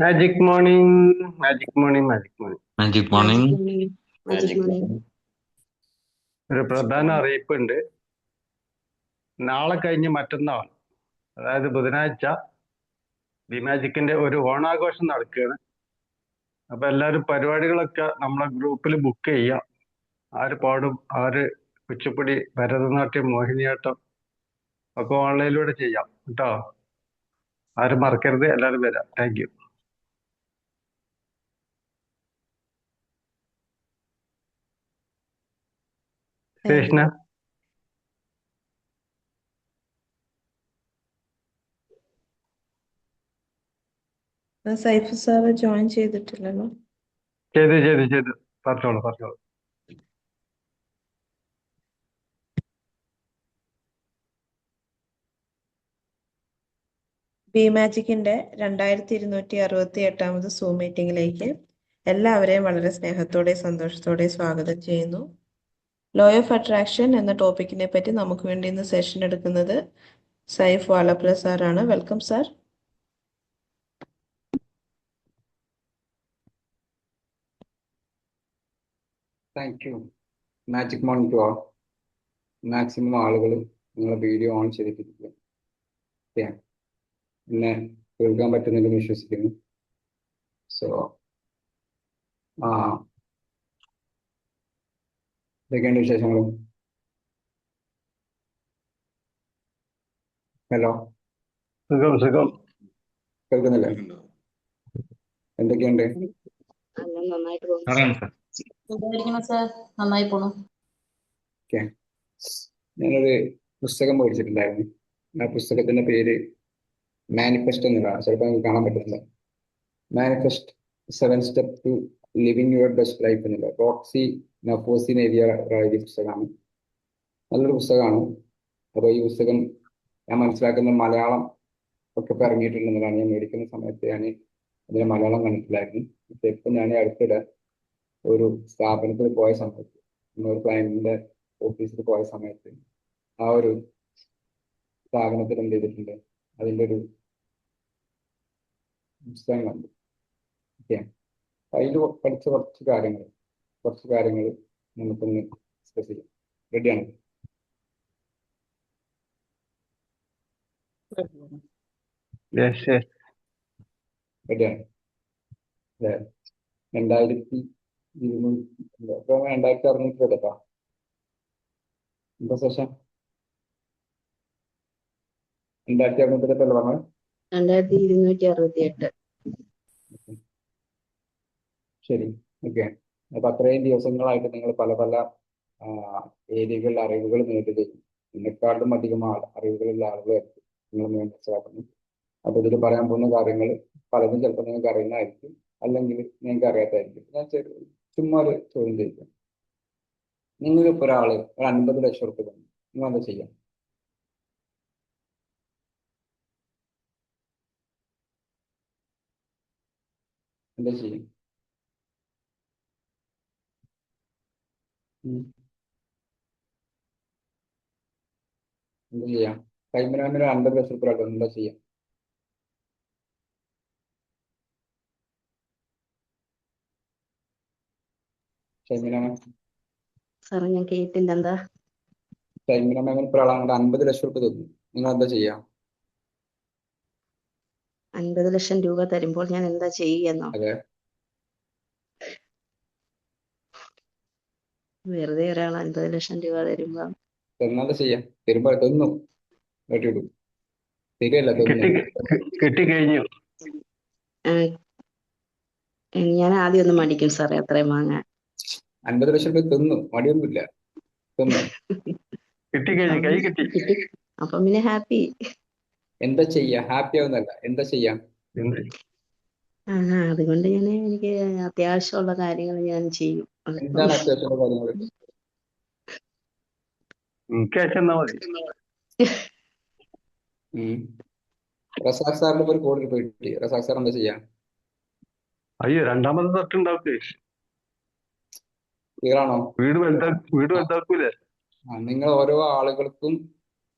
Magic morning. Magic morning. Magic morning. Magic magic morning. Morning. Magic magic morning. Morning. ഒരു പ്രധാന അറിയിപ്പുണ്ട്. നാളെ കഴിഞ്ഞ് മറ്റന്നാൾ, അതായത് ബുധനാഴ്ച, ബി മാജിക്കിന്റെ ഒരു ഓണാഘോഷം നടക്കുകയാണ്. അപ്പൊ എല്ലാവരും പരിപാടികളൊക്കെ നമ്മളെ ഗ്രൂപ്പിൽ ബുക്ക് ചെയ്യാം. ആര് പാടും, ആര് കുച്ചിപ്പുടി, ഭരതനാട്യം, മോഹിനിയാട്ടം ഒക്കെ ഓൺലൈനിലൂടെ ചെയ്യാം കേട്ടോ. ആരും മറക്കരുത്, എല്ലാവരും വരാം. Thank you. Krishna. Saif sir join ചെയ്തിട്ടില്ലല്ലോ. ചെയ്ത് പറഞ്ഞോളൂ. ബി മാജിക്കിന്റെ 2268ാമത് സൂം മീറ്റിംഗിലേക്ക് എല്ലാവരെയും വളരെ സ്നേഹത്തോടെ സന്തോഷത്തോടെ സ്വാഗതം ചെയ്യുന്നു. ലോ ഓഫ് അട്രാക്ഷൻ എന്ന ടോപ്പിക്കിനെ പറ്റി നമുക്ക് വേണ്ടി ഇന്ന് സെഷൻ എടുക്കുന്നത് സൈഫ് വാളപ്ര സാറാണ്. Welcome sir. Thank you. Magic morning to all. Maximum ആളുകൾ നിങ്ങളെ വീഡിയോ ഓൺ ചെയ്തിട്ടിരിക്കുക. എന്നെ കേൾക്കാൻ പറ്റുന്നുണ്ടെന്ന് വിശ്വസിക്കുന്നു. സോ എന്തൊക്കെയുണ്ട് വിശേഷങ്ങളും? ഹലോ, സുഖം. കേൾക്കുന്നില്ലേ? എന്തൊക്കെയുണ്ട്? നന്നായിട്ട് പോകുന്നു പറയാം സാർ. സാർ. നന്നായി പോണു. ഞാനൊരു പുസ്തകം മേടിച്ചിട്ടുണ്ടായിരുന്നു. ആ പുസ്തകത്തിന്റെ പേര് മാനിഫെസ്റ്റ് എന്നുള്ളതാണ്. ചിലപ്പോൾ നിങ്ങൾക്ക് കാണാൻ പറ്റുന്നില്ല. Manifest 7 step to living your best life എന്നുള്ള റോക്സി നഫോസിൻ എഴുതിയ പുസ്തകമാണ്. നല്ലൊരു പുസ്തകമാണ്. അപ്പോൾ ഈ പുസ്തകം ഞാൻ മനസ്സിലാക്കുന്ന മലയാളം ഒക്കെ ഇപ്പം ഇറങ്ങിയിട്ടുണ്ടെന്നതാണ്. ഞാൻ മേടിക്കുന്ന സമയത്ത് ഞാൻ അതിന്റെ മലയാളം കണ്ടിട്ടില്ലായിരുന്നു. പക്ഷെ ഇപ്പം ഞാൻ അടുത്തിടെ ഒരു സ്ഥാപനത്തിൽ പോയ സമയത്ത്, ഒരു ക്ലയന്റിന്റെ ഓഫീസിൽ പോയ സമയത്ത് ആ ഒരു സ്ഥാപനത്തിൽ എന്ത് ചെയ്തിട്ടുണ്ട്, അതിൻ്റെ ഒരു പുസ്തകം കണ്ടു. ഓക്കെ, അതിൽ പഠിച്ച കുറച്ച് കാര്യങ്ങൾ നമുക്കൊന്ന് ഡിസ്കസ് ചെയ്യാം. റെഡിയാണ്? റെഡിയാണ്. 2600 എടുക്കാം. എന്താ സെഷൻ? 2600 പറഞ്ഞത് 2268. ശരി, ഓക്കെ. അപ്പൊ അത്രയും ദിവസങ്ങളായിട്ട് നിങ്ങൾ പല പല ഏരിയകളിൽ അറിവുകൾ നേടുകയും എന്നെക്കാളും അധികം അറിവുകളുള്ള ആളുകളായിരിക്കും നിങ്ങൾ മനസ്സിലാക്കുന്നു. അപ്പൊ ഇതിൽ പറയാൻ പോകുന്ന കാര്യങ്ങൾ പലതും ചിലപ്പോൾ നിങ്ങൾക്ക് അറിയുന്നതായിരിക്കും, അല്ലെങ്കിൽ നിങ്ങൾക്ക് അറിയാത്തതായിരിക്കും. ഞാൻ ചുമ്മാ ഒരു ചോദ്യം ചോദിക്കാം. നിങ്ങളിപ്പോൾ ഒരാള് ഒരു 50 ലക്ഷം റുപ്യ തന്നു, നിങ്ങൾ എന്താ ചെയ്യാം? എന്താ ചെയ്യും? എന്താ ചെയ്യാം? കൈമരാമിന് 50 ലക്ഷം റുപ്യ തന്നു, എന്താ ചെയ്യാം? സാറേ ഞാൻ കേട്ടില്ല. എന്താ? ഷൈമിനമ്മ ഇപ്പോൾ ഒരാളെ 50 ലക്ഷം റുപ്യ തന്നു, നിങ്ങൾ എന്താ ചെയ്യാം? 50 ലക്ഷം രൂപ തരുമ്പോൾ ഞാൻ എന്താ ചെയ്യുന്നോ? അതെ. വെറുതെ ഒരാൾ 50 ലക്ഷം രൂപ തരുമ്പോ എന്താ ചെയ്യാം? തരുമ്പോ തന്നു കേട്ടിടും, ശരിയല്ല? തന്നു കിട്ടിക്കഴിഞ്ഞു. ഞാൻ ആദ്യം ഒന്ന് മടിക്കും സാറേ അത്രയും വാങ്ങാൻ. 50 ലക്ഷം രൂപ തന്നു, മടിയൊന്നുമില്ല, തന്നു. കിട്ടിക്കഴിഞ്ഞു, കൈ കിട്ടി. അപ്പം പിന്നെ ഹാപ്പി. എന്താ ചെയ്യാ? ഹാപ്പി ആവുന്നല്ല, എന്താ ചെയ്യാം? അതുകൊണ്ട് എനിക്ക് അത്യാവശ്യമുള്ള കാര്യങ്ങൾ ഞാൻ ചെയ്യും. എന്താണ് അത്യാവശ്യമുള്ള കാര്യങ്ങൾ? ക്യാഷ് എന്നാ മതി. റസാഖ് സാറിന് ഒരു കോടി രൂപ കിട്ടി, റസാഖ് സാർ എന്താ ചെയ്യാം? അയ്യോ, രണ്ടാമത് തട്ടുണ്ടാക്കേ. ക്ലിയർ ആണോ? വീട് വലുതാക്കൂലേ? നിങ്ങൾ ഓരോ ആളുകൾക്കും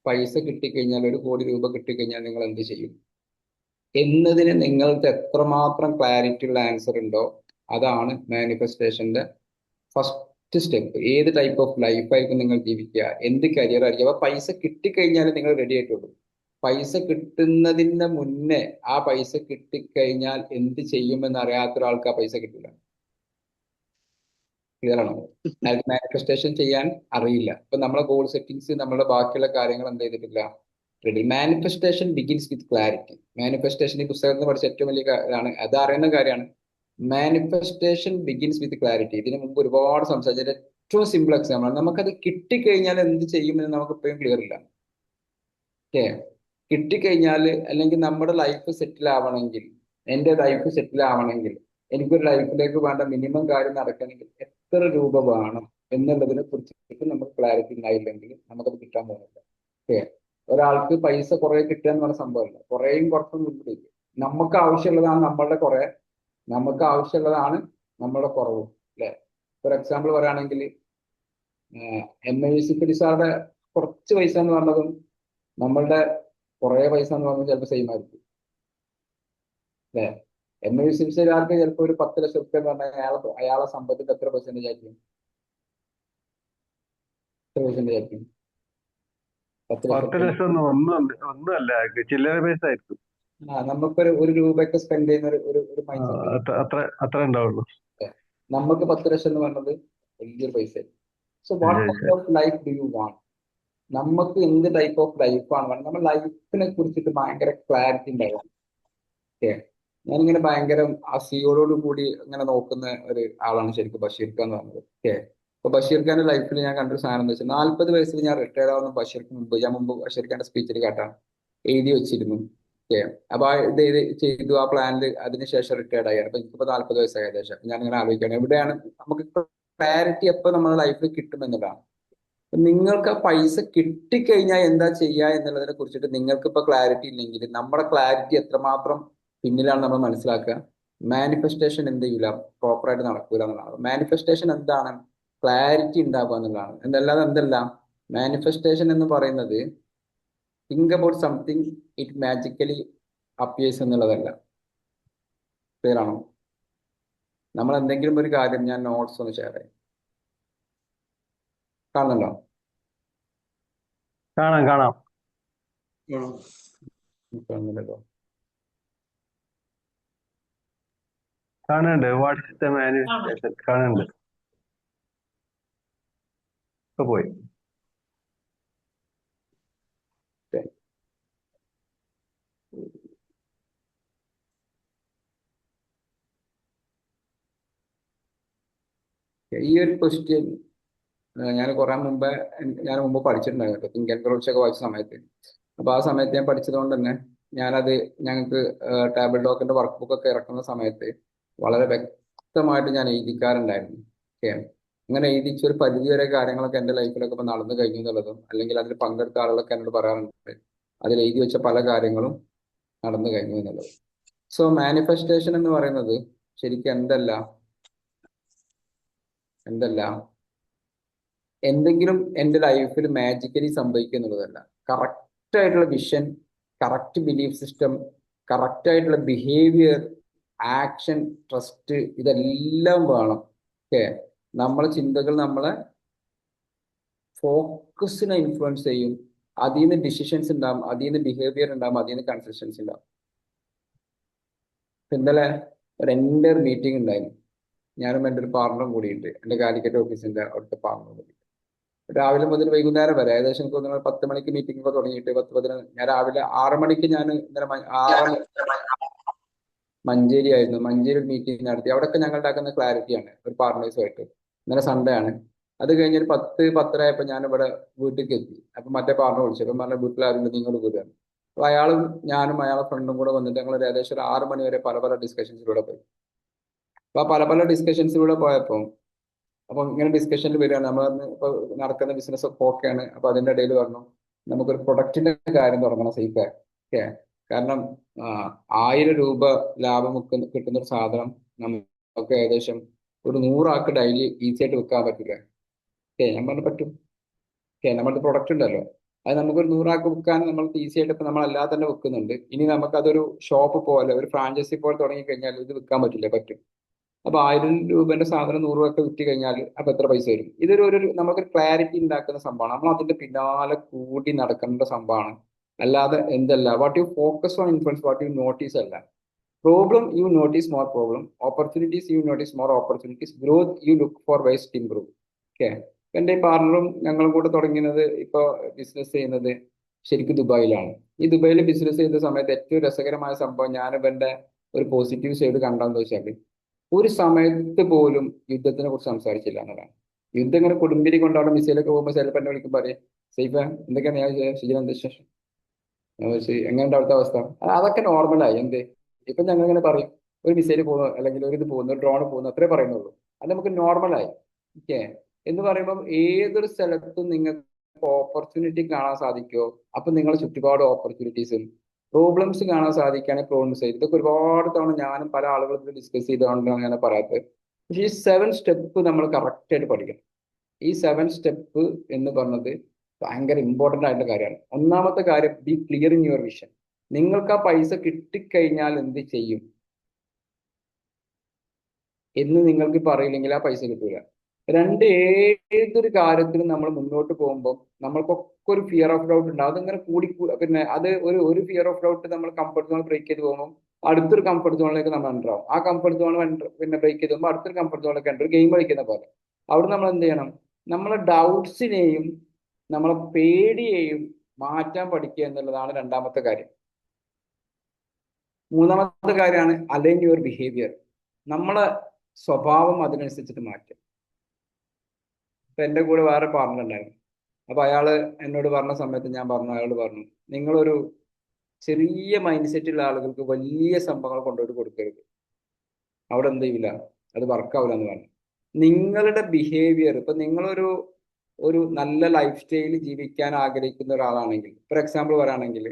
പൈസ കിട്ടിക്കഴിഞ്ഞാൽ, 1 കോടി രൂപ കിട്ടിക്കഴിഞ്ഞാൽ നിങ്ങൾ എന്ത് ചെയ്യും? എന്നതിന് നിങ്ങൾക്ക് എത്രമാത്രം ക്ലാരിറ്റി ഉള്ള ആൻസർ ഉണ്ടോ അതാണ് മാനിഫെസ്റ്റേഷന്റെ ഫസ്റ്റ് സ്റ്റെപ്പ്. ഏത് ടൈപ്പ് ഓഫ് ലൈഫായിരിക്കും നിങ്ങൾ ജീവിക്കുക, എന്ത് കരിയർ ആയിരിക്കും. അപ്പൊ പൈസ കിട്ടിക്കഴിഞ്ഞാൽ നിങ്ങൾ റെഡി ആയിട്ടുള്ളൂ. പൈസ കിട്ടുന്നതിന് മുന്നേ ആ പൈസ കിട്ടിക്കഴിഞ്ഞാൽ എന്ത് ചെയ്യുമെന്ന് അറിയാത്ത ഒരാൾക്ക് ആ പൈസ കിട്ടില്ല. ക്ലിയർ ആണോ? അയാൾക്ക് മാനിഫെസ്റ്റേഷൻ ചെയ്യാൻ അറിയില്ല. ഇപ്പൊ നമ്മളെ ഗോൾ സെറ്റിങ്സ്, നമ്മുടെ ബാക്കിയുള്ള കാര്യങ്ങൾ എന്ത് ചെയ്തിട്ടില്ല, ready. Manifestation begins with clarity. Manifestation ഈ പുസ്തകത്തിൽ പഠിച്ച ഏറ്റവും വലിയ ഇതാണ്, അത് അറിയുന്ന കാര്യമാണ്. Manifestation begins with clarity. ഇതിനു മുമ്പ് ഒരുപാട് സംസാരിച്ച ഏറ്റവും സിമ്പിൾ എക്സാമ്പിൾ ആണ്. നമുക്കത് കിട്ടിക്കഴിഞ്ഞാൽ എന്ത് ചെയ്യുമെന്ന് നമുക്ക് ഇപ്പോഴും ക്ലിയർ ഇല്ല. ഓക്കെ, കിട്ടിക്കഴിഞ്ഞാൽ അല്ലെങ്കിൽ നമ്മുടെ ലൈഫ് സെറ്റിൽ ആവണമെങ്കിൽ, എൻ്റെ ലൈഫ് സെറ്റിൽ ആവണമെങ്കിൽ, എനിക്കൊരു ലൈഫിലേക്ക് വേണ്ട മിനിമം കാര്യം നടക്കണമെങ്കിൽ എത്ര രൂപ വേണം എന്നുള്ളതിനെ കുറിച്ചിട്ട് നമുക്ക് ക്ലാരിറ്റി ഉണ്ടായില്ലെങ്കിൽ നമുക്കത് കിട്ടാൻ പോകുന്നില്ല. ഓക്കെ, ഒരാൾക്ക് പൈസ കുറെ കിട്ടുക എന്ന് പറഞ്ഞ സംഭവമില്ല. കുറേയും കുറച്ചും കിട്ടില്ല. നമുക്ക് ആവശ്യമുള്ളതാണ് നമ്മളുടെ കുറെ, നമുക്ക് ആവശ്യമുള്ളതാണ് നമ്മുടെ കുറവും. അല്ലെ? ഫോർ എക്സാമ്പിൾ പറയുകയാണെങ്കിൽ MA യൂസഫലി സാറുടെ കുറച്ച് പൈസ എന്ന് പറഞ്ഞതും നമ്മളുടെ കുറെ പൈസ എന്ന് പറഞ്ഞാൽ ചിലപ്പോൾ സെയിം ആയിരിക്കും. അല്ലെ? MA യൂസഫലി സാർക്ക് ചിലപ്പോൾ ഒരു 10 ലക്ഷം റുപ്യ എന്ന് പറഞ്ഞാൽ അയാളെ സമ്പത്തിന്റെ എത്ര പെർസെന്റേജ് ആയിരിക്കും? എത്ര പെർസെന്റേജ് ആയിരിക്കും? 10 10 ലക്ഷം. ലക്ഷം ഒന്നുമല്ല, ചില്ലറ പൈസ ആയിരിക്കും. നമുക്കൊരു 1 രൂപയൊക്കെ സ്പെൻഡ് ചെയ്യുന്ന ഒരു മൈൻഡ് സെറ്റ്. അത്ര ഉണ്ടാവുള്ളൂ. നമുക്ക് 10 ലക്ഷം എന്ന് പറഞ്ഞത് വലിയൊരു പൈസ. So what type of life do you want? നമുക്ക് എന്ത് ടൈപ്പ് ഓഫ് ലൈഫാണ് വേണം? നമ്മുടെ ലൈഫിനെ കുറിച്ചിട്ട് ഭയങ്കര ക്ലാരിറ്റി ഉണ്ടാവും. ഓക്കെ, ഞാനിങ്ങനെ ഭയങ്കര അസിയോടോട് കൂടി ഇങ്ങനെ നോക്കുന്ന ഒരു ആളാണ് ശരിക്കും ബഷീർ ഖാൻ എന്ന് പറഞ്ഞത്. ഓക്കെ, അപ്പൊ ബഷീർ ഖാന്റെ ലൈഫിൽ ഞാൻ കണ്ടൊരു സാധനം എന്താ വെച്ചാൽ, 40 വയസ്സിൽ ഞാൻ റിട്ടയർഡ് ആവുന്ന ബഷീർക്ക് മുമ്പ്, ഞാൻ മുമ്പ് ബഷീർ ഖാന്റെ സ്പീച്ചിൽ കേട്ടാണ് എഴുതി വെച്ചിരുന്നു. ഓക്കെ, അപ്പൊ ഇത് ചെയ്തു, ആ പ്ലാനിൽ അതിനുശേഷം റിട്ടയർഡ് ആയി. അപ്പൊ എനിക്കിപ്പോ 40 വയസ്സായ ഏകദേശം. ഞാനിങ്ങനെ ആലോചിക്കുകയാണ് എവിടെയാണ് നമുക്ക് ക്ലാരിറ്റി എപ്പോൾ നമ്മുടെ ലൈഫിൽ കിട്ടുമെന്നതാണ്. നിങ്ങൾക്ക് ആ പൈസ കിട്ടിക്കഴിഞ്ഞാൽ എന്താ ചെയ്യുക എന്നുള്ളതിനെ കുറിച്ചിട്ട് നിങ്ങൾക്ക് ഇപ്പൊ ക്ലാരിറ്റി ഇല്ലെങ്കിൽ നമ്മുടെ ക്ലാരിറ്റി എത്രമാത്രം പിന്നിലാണ് നമ്മൾ മനസ്സിലാക്കുക. മാനിഫെസ്റ്റേഷൻ എന്ത് ചെയ്യില്ല, പ്രോപ്പറായിട്ട് നടക്കൂല എന്നുള്ളതാണ്. മാനിഫെസ്റ്റേഷൻ എന്താണ്? ക്ലാരിറ്റി ഉണ്ടാക്കുക എന്നുള്ളതാണ്. എന്നല്ലാതെ എന്തല്ല മാനിഫെസ്റ്റേഷൻ എന്ന് പറയുന്നത് think about something it magically appears എന്നുള്ളതല്ല. ക്ലിയർ ആണോ? നമ്മൾ എന്തെങ്കിലും ഒരു കാര്യം, ഞാൻ നോട്ട്സ് ഒന്ന് ഷെയർ ചെയ്യാം. കാണുന്നുണ്ടോ? കാണാം. കാണുന്നില്ലല്ലോ. കാണുന്നുണ്ട്. വാട്സ്ആപ്പ് മാനിഫെസ്റ്റേഷൻ കാണുന്നുണ്ട്. ഇപ്പൊ പോയി. ഈ ഒരു ക്വസ്റ്റ്യൻ ഞാൻ മുമ്പ് പഠിച്ചിട്ടുണ്ടായിരുന്നു കേട്ടോ, തിങ്ക് ആൻഡ് ഗ്രോ റിച്ച് ഒക്കെ വായിച്ച സമയത്ത്. അപ്പൊ ആ സമയത്ത് ഞാൻ പഠിച്ചത് കൊണ്ട് തന്നെ ഞാനത് ഞങ്ങൾക്ക് ടേബിൾ ടോക്കിന്റെ വർക്ക് ബുക്ക് ഒക്കെ ഇറക്കുന്ന സമയത്ത് വളരെ വ്യക്തമായിട്ട് ഞാൻ എഴുതിക്കാറുണ്ടായിരുന്നു. ഓക്കെ, അങ്ങനെ എഴുതിച്ച ഒരു പരിധി വരെ കാര്യങ്ങളൊക്കെ എൻ്റെ ലൈഫിലൊക്കെ ഇപ്പൊ നടന്നു കഴിഞ്ഞു എന്നുള്ളതും, അല്ലെങ്കിൽ അതിൽ പങ്കെടുത്ത ആളുകളൊക്കെ എന്നോട് പറയാറുണ്ട് അതിൽ എഴുതി വെച്ച പല കാര്യങ്ങളും നടന്നു കഴിഞ്ഞു എന്നുള്ളത്. സോ മാനിഫെസ്റ്റേഷൻ എന്ന് പറയുന്നത് ശരിക്കും എന്തല്ല എന്തെങ്കിലും എൻ്റെ ലൈഫിൽ മാജിക്കലി സംഭവിക്കുക എന്നുള്ളതല്ല. കറക്റ്റ് ആയിട്ടുള്ള vision, correct belief system, correct ആയിട്ടുള്ള ബിഹേവിയർ, ആക്ഷൻ, ട്രസ്റ്റ്, ഇതെല്ലാം വേണം. ഓക്കെ, നമ്മളെ ചിന്തകൾ നമ്മളെ ഫോക്കസിനെ ഇൻഫ്ലുവൻസ് ചെയ്യും. അതിൽ നിന്ന് ഡിസിഷൻസ് ഉണ്ടാവും, അതിൽ നിന്ന് ബിഹേവിയർ ഉണ്ടാവും, അതിൽ നിന്ന് കൺസിസ്റ്റൻസി ഉണ്ടാവും. ഇന്നലെ ഒരു എൻ്റെ മീറ്റിംഗ് ഉണ്ടായിരുന്നു. ഞാനും എൻ്റെ ഒരു പാർട്ണറും കൂടിയിട്ട്, എൻ്റെ കാലിക്കറ്റ് ഓഫീസിന്റെ അവിടുത്തെ പാർട്ണറും കൂടി രാവിലെ മുതൽ വൈകുന്നേരം വരെ ഏകദേശം എനിക്ക് തോന്നുന്നു 10 മണിക്ക് മീറ്റിംഗ് ഒക്കെ തുടങ്ങിയിട്ട് 10-11 ഞാൻ രാവിലെ 6 മണിക്ക് ഞാൻ ഇന്നലെ മഞ്ചേരി ആയിരുന്നു. മഞ്ചേരി ഒരു മീറ്റിംഗ് നടത്തി. അവിടെയൊക്കെ ഞങ്ങൾ ഉണ്ടാക്കുന്ന ക്ലാരിറ്റിയാണ് ഒരു പാർട്ട്നേഴ്സുമായിട്ട്. ഇന്നലെ സൺഡേ ആണ്. അത് കഴിഞ്ഞ് ഒരു 10-10:30 ആയപ്പോൾ ഞാൻ ഇവിടെ വീട്ടിലേക്ക് എത്തി. അപ്പൊ മറ്റേ പാർട്ണർ വിളിച്ചു. അപ്പം പറഞ്ഞ വീട്ടിലായിരുന്നു, നിങ്ങൾ വീടാണ്. അപ്പൊ അയാളും ഞാനും അയാളെ ഫ്രണ്ടും കൂടെ വന്നിട്ട് ഞങ്ങൾ ഏകദേശം ഒരു 6 മണി വരെ പല ഡിസ്കഷൻസിലൂടെ പോയി. അപ്പൊ പല ഡിസ്കഷൻസിലൂടെ പോയപ്പോൾ അപ്പൊ ഇങ്ങനെ ഡിസ്കഷനിൽ വരികയാണ്. നമ്മൾ ഇപ്പൊ നടക്കുന്ന ബിസിനസ് ഒക്കെ ഓക്കെയാണ്. അപ്പൊ അതിന്റെ ഇടയിൽ പറഞ്ഞു നമുക്കൊരു പ്രൊഡക്റ്റിന്റെ കാര്യം തുടങ്ങണം സേഫ്. ഓക്കെ, കാരണം 1000 രൂപ ലാഭം കിട്ടുന്ന ഒരു സാധനം നമുക്ക് ഏകദേശം ഒരു 100 ആൾക്ക് ഡെയിലി ഈസി ആയിട്ട് വിൽക്കാൻ പറ്റില്ല. ഓക്കെ, ഞാൻ പറഞ്ഞു പറ്റും. ഓക്കെ, നമ്മുടെ പ്രൊഡക്റ്റ് ഉണ്ടല്ലോ, അത് നമുക്കൊരു 100 ആൾക്ക് വിൽക്കാൻ നമ്മൾ ഈസി ആയിട്ട് ഇപ്പം നമ്മളല്ലാതെ തന്നെ വെക്കുന്നുണ്ട്. ഇനി നമുക്കതൊരു ഷോപ്പ് പോലെ ഒരു ഫ്രാഞ്ചൈസി പോലെ തുടങ്ങി കഴിഞ്ഞാൽ ഇത് വിൽക്കാൻ പറ്റില്ല, പറ്റും. അപ്പൊ 1000 രൂപേന്റെ സാധനം 100 രൂപ വിറ്റ് കഴിഞ്ഞാൽ അപ്പൊ എത്ര പൈസ വരും? ഇതൊരു നമുക്കൊരു ക്ലാരിറ്റി ഉണ്ടാക്കുന്ന സംഭവമാണ്. നമ്മൾ അതിന്റെ പിന്നാലെ കൂടി നടക്കേണ്ട സംഭവമാണ്. അല്ലാതെ എന്തല്ല, what you focus on influence, what you notice അല്ല. Problem you notice more problem, opportunities you notice more opportunities, growth you look for ways to improve. Okay. എൻ്റെ പാർട്ണറും ഞങ്ങളും കൂടെ തുടങ്ങിയത് ഇപ്പോൾ ബിസിനസ് ചെയ്യുന്നത് ശരിക്കും ദുബായിലാണ്. ഈ ദുബായിൽ ബിസിനസ് ചെയ്യുന്ന സമയത്ത് ഏറ്റവും രസകരമായ സംഭവം ഞാൻ ഇവന്റെ ഒരു പോസിറ്റീവ് സൈഡ് കണ്ടെന്ന് വെച്ചാൽ, ഒരു സമയത്ത് പോലും യുദ്ധത്തിനെ കുറിച്ച് സംസാരിച്ചില്ല എന്നതാണ്. യുദ്ധം ഇങ്ങനെ കൊടുമ്പിരി കൊണ്ട് അവിടെ മിസൈലൊക്കെ പോകുമ്പോൾ ചിലപ്പോൾ എന്നെ വിളിക്കും, പറയും സൈഫ എന്തൊക്കെയാണ് ഞാൻ ശരിയാണ് വിശേഷം, ഞാൻ ചോദിച്ചു എങ്ങനെയുണ്ട് അവിടുത്തെ അവസ്ഥ. അതൊക്കെ നോർമലായി. എന്ത് ഇപ്പൊ ഞങ്ങൾ ഇങ്ങനെ പറയും ഒരു മിസൈൽ പോകുന്നു, അല്ലെങ്കിൽ ഒരു ഇത് പോകുന്നു, ഒരു ഡ്രോൺ പോകുന്നു, അത്രേ പറയുന്നുള്ളൂ. അത് നമുക്ക് നോർമലായി. ഓക്കെ. എന്ന് പറയുമ്പോൾ ഏതൊരു സ്ഥലത്തും നിങ്ങൾക്ക് ഓപ്പർച്യൂണിറ്റി കാണാൻ സാധിക്കുമോ, അപ്പൊ നിങ്ങളെ ചുറ്റുപാട് ഓപ്പർച്യൂണിറ്റീസും പ്രോബ്ലംസ് കാണാൻ സാധിക്കുകയാണെങ്കിൽ പ്രോബ്ലംസ്. ഇതൊക്കെ ഒരുപാട് തവണ ഞാനും പല ആളുകളും ഡിസ്കസ് ചെയ്തുകൊണ്ടാണ് ഞാൻ പറയാത്തത്. പക്ഷേ ഈ 7 സ്റ്റെപ്പ് നമ്മൾ കറക്റ്റായിട്ട് പഠിക്കണം. ഈ 7 സ്റ്റെപ്പ് എന്ന് പറഞ്ഞത് ഭയങ്കര ഇമ്പോർട്ടൻ്റ് ആയിട്ടുള്ള കാര്യമാണ്. ഒന്നാമത്തെ കാര്യം, B clear in your vision. നിങ്ങൾക്ക് ആ പൈസ കിട്ടിക്കഴിഞ്ഞാൽ എന്ത് ചെയ്യും എന്ന് നിങ്ങൾക്ക് പറയില്ലെങ്കിൽ ആ പൈസ കിട്ടൂല. 2, ഏതൊരു കാര്യത്തിലും നമ്മൾ മുന്നോട്ട് പോകുമ്പോൾ നമ്മൾക്കൊക്കെ ഒരു ഫിയർ ഓഫ് ഡൗട്ട് ഉണ്ട്. അതിങ്ങനെ പിന്നെ അത് ഒരു ഫിയർ ഓഫ് ഡൗട്ട് നമ്മൾ കംഫർട്ട് സോൺ ബ്രേക്ക് ചെയ്ത് പോകുമ്പോൾ അടുത്തൊരു കംഫർട്ട് സോണിലേക്ക് നമ്മൾ എൻ്റർ ആവും. ആ കംഫർട്ട് സോൺ പിന്നെ ബ്രേക്ക് ചെയ്ത് പോകുമ്പോൾ അടുത്തൊരു കംഫർട്ട് സോണിലേക്ക് എൻ്റർ, ഗെയിം കളിക്കുന്ന പോലെ. അവിടെ നമ്മൾ എന്ത് ചെയ്യണം? നമ്മളെ ഡൗട്ട്സിനെയും നമ്മളെ പേടിയെയും മാറ്റാൻ പഠിക്കുക എന്നുള്ളതാണ് രണ്ടാമത്തെ കാര്യം. മൂന്നാമത്തെ കാര്യമാണ് അലൈൻ യുവർ ബിഹേവിയർ. നമ്മളെ സ്വഭാവം അതിനനുസരിച്ചിട്ട് മാറ്റുക. ഇപ്പൊ എൻ്റെ കൂടെ വേറെ പാർട്ണർ ഉണ്ടായിരുന്നു. അപ്പൊ അയാള് എന്നോട് പറഞ്ഞ സമയത്ത് ഞാൻ പറഞ്ഞു, അയാളോട് പറഞ്ഞു, നിങ്ങളൊരു ചെറിയ മൈൻഡ് സെറ്റുള്ള ആളുകൾക്ക് വലിയ സംഭവങ്ങൾ കൊണ്ടുപോയിട്ട് കൊടുക്കരുത്, അവിടെ എന്ത് ചെയ്യില്ല, അത് വർക്കാവില്ല എന്ന് പറഞ്ഞു. നിങ്ങളുടെ ബിഹേവിയർ, ഇപ്പൊ ഒരു നല്ല ലൈഫ് സ്റ്റൈൽ ജീവിക്കാൻ ആഗ്രഹിക്കുന്ന ഒരാളാണെങ്കിൽ, ഫോർ എക്സാമ്പിൾ പറയുകയാണെങ്കിൽ,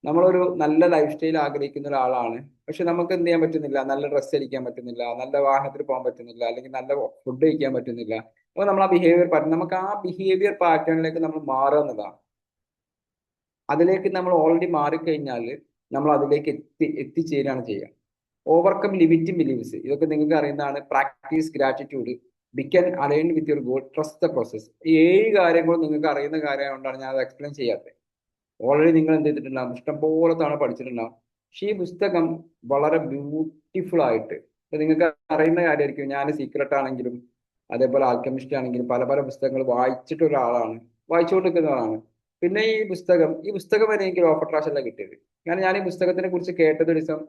നമ്മളൊരു നല്ല ലൈഫ് സ്റ്റൈൽ ആഗ്രഹിക്കുന്ന ഒരാളാണ്, പക്ഷെ നമുക്ക് എന്ത് ചെയ്യാൻ പറ്റുന്നില്ല, നല്ല ഡ്രസ്സ് ധരിക്കാൻ പറ്റുന്നില്ല, നല്ല വാഹനത്തിൽ പോകാൻ പറ്റുന്നില്ല, അല്ലെങ്കിൽ നല്ല ഫുഡ് കഴിക്കാൻ പറ്റുന്നില്ല. അപ്പൊ നമ്മൾ ആ ബിഹേവിയർ നമുക്ക് ആ ബിഹേവിയർ പാറ്റേണിലേക്ക് നമ്മൾ മാറുക എന്നതാണ്. അതിലേക്ക് നമ്മൾ ഓൾറെഡി മാറിക്കഴിഞ്ഞാൽ നമ്മൾ അതിലേക്ക് എത്തിച്ചേരാണ് ചെയ്യുക. ഓവർകം ലിമിറ്റിംഗ് ബിലീവ്സ്, ഇതൊക്കെ നിങ്ങൾക്ക് അറിയുന്നതാണ്. Practice gratitude, become align with your goal, trust the process. ഈ 7 കാര്യങ്ങളും നിങ്ങൾക്ക് അറിയുന്ന കാര്യമായതുകൊണ്ടാണ് ഞാൻ അത് എക്സ്പ്ലെയിൻ ചെയ്യാത്തത്. ഓൾറെഡി നിങ്ങൾ എന്ത് ചെയ്തിട്ടുണ്ടാകും, ഇഷ്ടംപോലെ തവണ പഠിച്ചിട്ടുണ്ടാകും. പക്ഷേ ഈ പുസ്തകം വളരെ ബ്യൂട്ടിഫുൾ ആയിട്ട്, നിങ്ങൾക്ക് അറിയുന്ന കാര്യമായിരിക്കും. ഞാൻ സീക്രട്ട് ആണെങ്കിലും അതേപോലെ ആൽക്കമിസ്റ്റ് ആണെങ്കിലും പല പല പുസ്തകങ്ങൾ വായിച്ചിട്ട് ഒരാളാണ്, വായിച്ചുകൊണ്ടിരിക്കുന്നതാണ്. പിന്നെ ഈ പുസ്തകം വരെ എനിക്ക് ഓഫർ ട്രാഷല്ല കിട്ടിയത്. കാരണം ഞാൻ ഈ പുസ്തകത്തിനെ കുറിച്ച് കേട്ടത് ഒരു ദിവസം